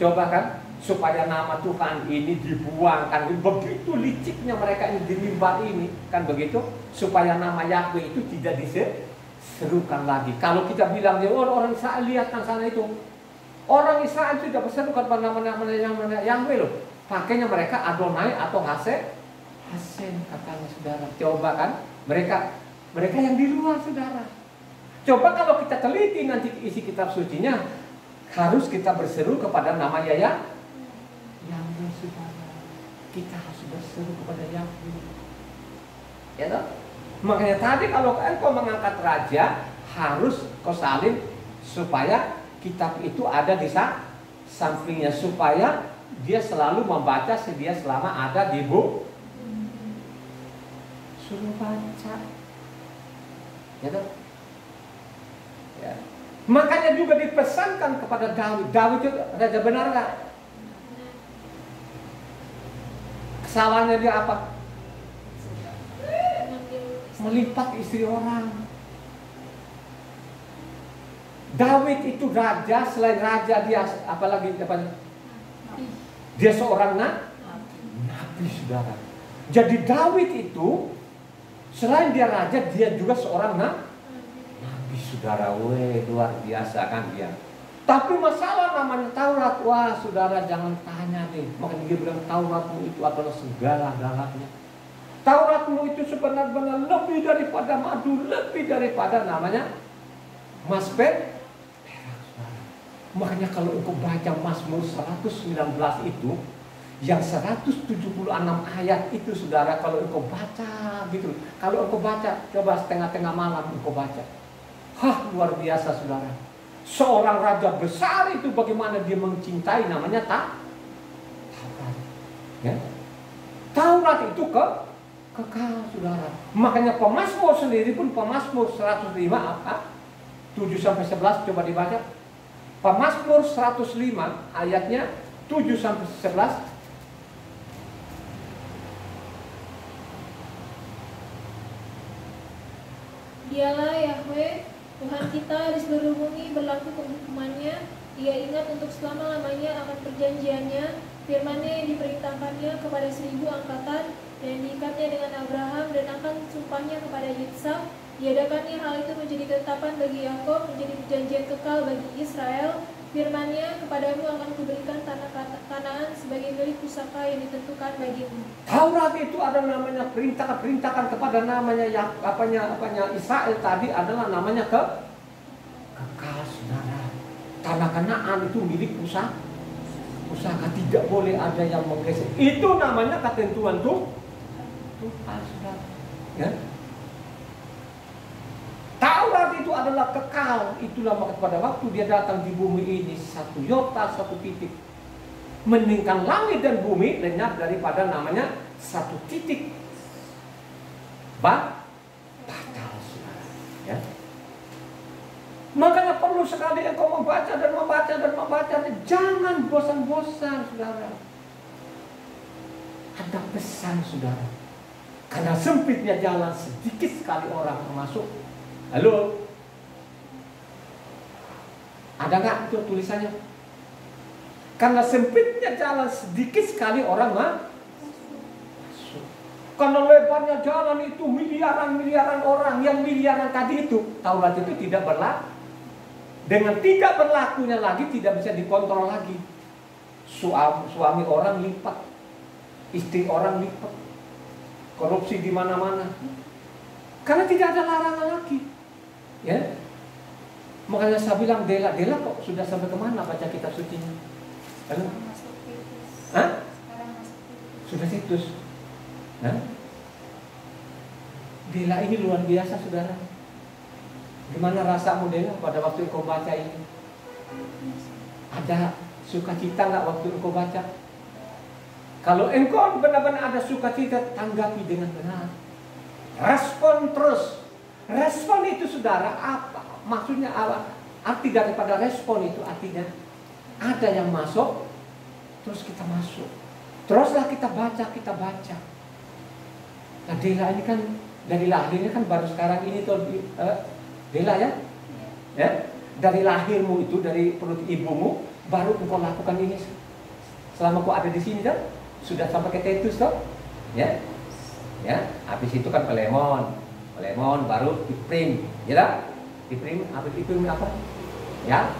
Coba kan, supaya nama Tuhan ini dibuang, kan begitu liciknya mereka ini di mimbar ini, kan begitu. Supaya nama Yahweh itu tidak diserukan lagi. Kalau kita bilang orang Israel lihat kan sana itu. Orang Israel sudah berserukan pada nama-nama Yahweh loh. Pakainya mereka Adonai atau Hasem katanya, saudara. Coba kan, mereka yang di luar, saudara. Coba kalau kita teliti nanti isi kitab sucinya, harus kita berseru kepada nama Yahweh, saudara. Kita harus berseru kepada Yahweh. Ya toh? Makanya tadi kalau engkau mengangkat raja, harus kau salin supaya kitab itu ada di sampingnya, supaya dia selalu membaca sedia selama ada di buku. Suruh baca, ya toh? Ya. Makanya juga dipesankan kepada Daud. Daud itu raja benar nggak? Kesalahannya dia apa? Melipat istri orang. Daud itu raja, selain raja dia apalagi dia seorang nabi, saudara. Jadi Daud itu selain dia raja, dia juga seorang nabi, saudara. Luar biasa kan dia. Tapi masalah namanya Taurat, wah saudara jangan tanya deh. Makanya dia bilang Tauratmu itu adalah segala-galanya. Tauratmu itu sebenar-benar lebih daripada madu, lebih daripada namanya emas perak. Makanya kalau engkau baca Mazmur 119 itu, yang 176 ayat itu, saudara, kalau engkau baca gitu, kalau engkau baca, coba setengah-tengah malam engkau baca, luar biasa, saudara. Seorang raja besar itu bagaimana dia mencintai namanya Taurat, ya. Taurat itu kekal, saudara. Makanya Pemazmur sendiri pun, Pemazmur 105 7-11 coba dibaca. Pemazmur 105 ayatnya 7-11. Dialah Yahweh, Tuhan kita di seluruh bumi, berlaku hukumannya. Ia ingat untuk selama-lamanya akan perjanjiannya, firman-Nya yang diperintahkannya kepada 1000 angkatan, dan diikatnya dengan Abraham, dan akan sumpahnya kepada Yitzhak. Diadakannya hal itu menjadi ketetapan bagi Yakub, menjadi perjanjian kekal bagi Israel. Firman-Nya, kepadamu akan kuberikan tanah Kanaan sebagai milik pusaka yang ditentukan bagimu. Taurat itu ada namanya perintahkan kepada namanya Israel tadi adalah namanya kekal. Tanah Kanaan itu milik pusaka, tidak boleh ada yang menggeser. Itu namanya ketentuan Tuhan, saudara. Ya. Taurat itu adalah kekal. Itulah maka pada waktu dia datang di bumi ini, satu yota, satu titik. Mendingkan langit dan bumi lenyap daripada namanya satu titik. Batal, saudara. Ya. Makanya perlu sekali engkau membaca dan membaca dan membaca. Jangan bosan-bosan, saudara. Ada pesan, saudara. Karena sempitnya jalan, sedikit sekali orang masuk. Halo? Ada nggak itu tulisannya? Karena sempitnya jalan, sedikit sekali orang masuk. Karena lebarnya jalan itu miliaran orang. Yang miliaran tadi itu, Taurat itu tidak berlaku. Dengan tidak berlakunya lagi, tidak bisa dikontrol lagi. Suami orang lipat, istri orang lipat, korupsi di mana-mana. Karena tidak ada larangan lagi. Ya, makanya saya bilang Dela kok sudah sampai kemana baca kitab sucinya? Hah? Sudah Titus. Hah? Dela ini luar biasa, saudara. Gimana rasamu, Dela, pada waktu engkau baca ini? Ada sukacita nggak waktu engkau baca? Kalau engkau benar-benar ada sukacita, tanggapi dengan benar. Respon terus. Respon itu, saudara, apa? Maksudnya apa? Arti daripada respon itu artinya ada yang masuk, terus kita masuk. Teruslah kita baca. Nah, Dela ini kan dari lahirnya kan baru sekarang ini tuh, Dela ya? Ya? Dari lahirmu itu, dari perut ibumu, baru engkau lakukan ini. Selama kau ada di sini, kan? Sudah sampai ke Titus, toh? Ya? Ya, habis itu kan Lemon baru Iprim, ya tak? Iprim apa? Ya,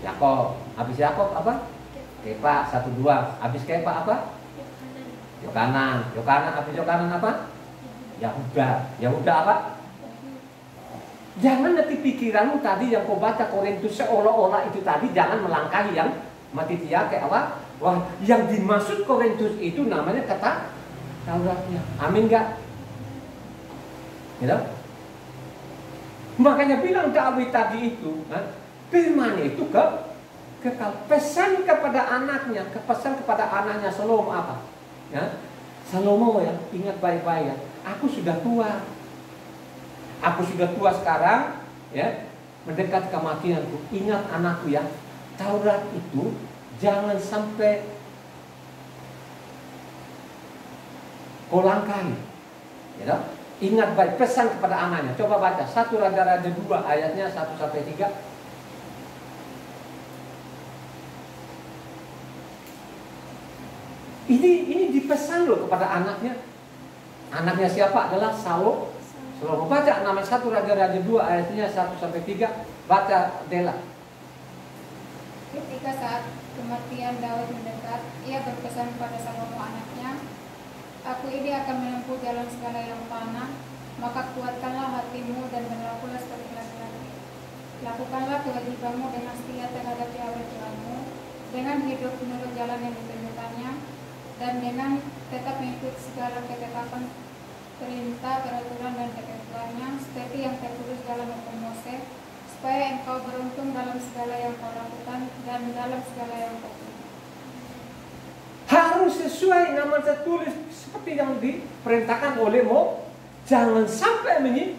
Yakob. Habis Yakob apa? Kepa 1-2. Habis Kepa apa? Yohanan. Habis Yohanan apa? Yahuda apa? Jangan nanti pikiranmu tadi yang kau baca Korintus seolah-olah itu tadi, jangan melangkahi yang Matitia kayak apa? Wah, yang dimaksud Korintus itu namanya kata Tauratnya. Amin gak? Gitu? Makanya bilang Daud tadi itu, firman itu kekal. Pesan kepada anaknya, Salomo apa? Ya? Salomo ya, ingat baik-baik ya. Aku sudah tua sekarang, ya, mendekat kematianku. Ingat anakku ya, Taurat itu jangan sampai kau langkahi. Ya, ingat baik, pesan kepada anaknya. Coba baca 1 Raja-Raja 2 ayatnya 1-3. Ini dipesan loh kepada anaknya. Anaknya siapa? Adalah Salomo. Baca nama 1 Raja-Raja 2 ayatnya 1-3. Baca, Dela. Ketika saat kematian Daud mendekat, ia berpesan kepada Salomo anaknya, aku ini akan menempuh jalan segala yang panah, maka kuatkanlah hatimu dan berlakulah seperti laki-laki. Lakukanlah kewajibanmu dengan setia terhadap Yahweh Tuhanmu, dengan hidup menurut jalan yang ditunjukkannya, dan dengan tetap mengikuti segala ketetapan, perintah, peraturan, dan ketentuannya, seperti yang tertulis dalam hukum Mose, supaya engkau beruntung dalam segala yang kau lakukan dan dalam segala yang kau pilih. Harus sesuai nama tertulis seperti yang diperintahkan olehmu. Jangan sampai ini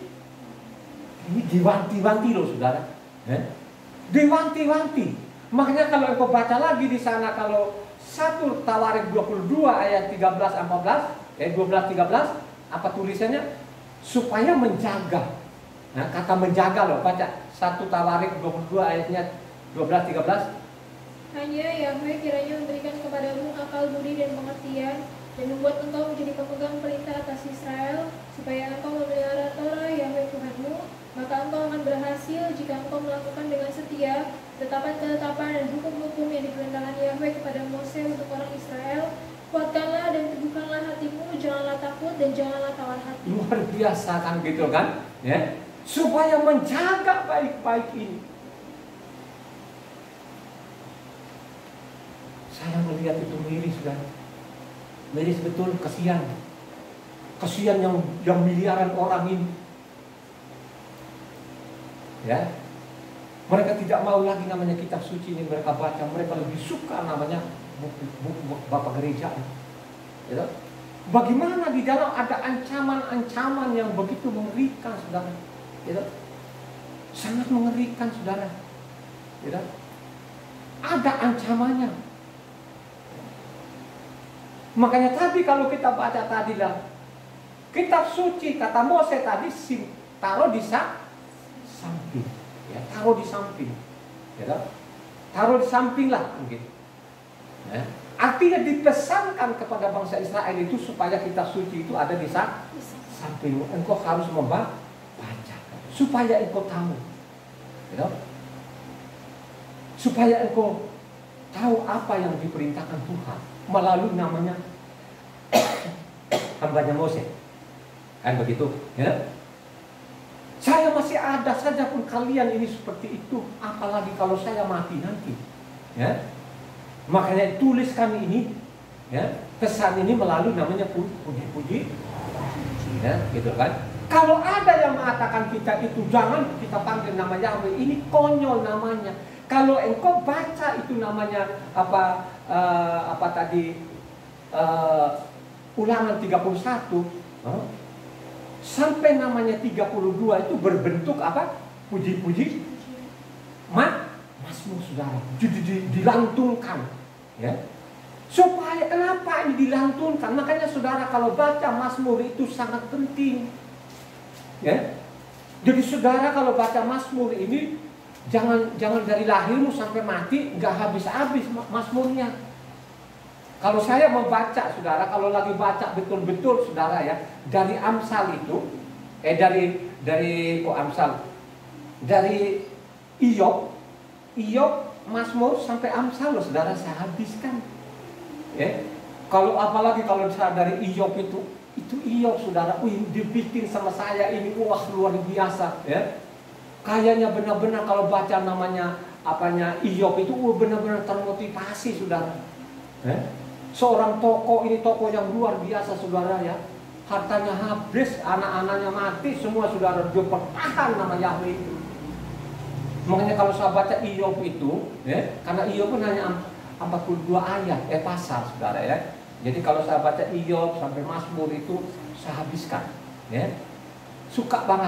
diwanti-wanti loh, saudara. Diwanti-wanti. Makanya kalau engkau baca lagi di sana, kalau 1 Tawarik 22 ayat 13-14, 12-13, apa tulisannya? Supaya menjaga. Nah, kata menjaga loh, baca 1 Tawarik 22 ayatnya 12-13. Hanya Yahweh kiranya memberikan kepadamu akal budi dan pengertian, dan membuat engkau menjadi pemegang perintah atas Israel, supaya engkau memelihara Torah Yahweh Tuhanmu. Maka engkau akan berhasil jika engkau melakukan dengan setia ketetapan-ketetapan dan hukum-hukum yang diperintahkan Yahweh kepada Mose untuk orang Israel. Kuatkanlah dan teguhkanlah hatimu, janganlah takut dan janganlah tawar hati. Luar biasa kan gitu kan? Ya, supaya menjaga baik-baik ini. Saya melihat itu miris, saudara. Miris betul, kasihan. Kasihan yang miliaran orang ini. Ya, mereka tidak mau lagi namanya kitab suci ini mereka baca. Mereka lebih suka namanya buku Bapak Gereja. Ya, bagaimana di dalam ada ancaman-ancaman yang begitu mengerikan, saudara. Ya, sangat mengerikan, saudara. Ya, ada ancamannya. Makanya tadi kalau kita baca tadi lah, kitab suci kata Mose tadi taruh di samping, ya, taruh di samping, ya, taruh di samping lah mungkin. Ya. Artinya dipesankan kepada bangsa Israel itu supaya kitab suci itu ada di samping. Engkau harus membaca, supaya engkau tahu, ya, supaya engkau tahu apa yang diperintahkan Tuhan melalui namanya hambanya Mose, kan begitu, ya. Saya masih ada saja pun kalian ini seperti itu, apalagi kalau saya mati nanti, ya. Makanya tuliskan ini, ya, pesan ini melalui namanya puji-puji, ya, gitu kan. Kalau ada yang mengatakan kita itu jangan kita panggil nama Yahweh, ini konyol namanya. Kalau engkau baca itu namanya apa tadi Ulangan 31 sampai namanya 32 itu berbentuk apa? Puji-puji, Mazmur, saudara. Dilantungkan, ya. Supaya kenapa ini dilantungkan? Makanya saudara kalau baca Mazmur itu sangat penting, ya. Jadi saudara kalau baca Mazmur ini jangan dari lahirmu sampai mati nggak habis-habis Mazmurnya. Kalau saya membaca, saudara, kalau lagi baca betul-betul, saudara, ya, dari Amsal itu, dari Amsal, dari Iyop, Mazmur sampai Amsal, loh, saudara, saya habiskan. Ya, kalau apalagi kalau saya dari Iyop itu Iyop, saudara, dibikin sama saya ini, wah luar biasa, ya. Kayaknya benar-benar kalau baca namanya Iyop itu benar-benar termotivasi, saudara. Ya. Seorang tokoh ini tokoh yang luar biasa, saudara, ya. Hartanya habis, anak-anaknya mati, semua, saudara, dia bertahan nama Yahweh itu. Makanya kalau saya baca Iyop itu, ya, karena Iyop pun hanya 42 ayat, pasal, saudara, ya. Jadi kalau saya baca Iyop sampai Mazmur itu saya habiskan, ya. Suka banget.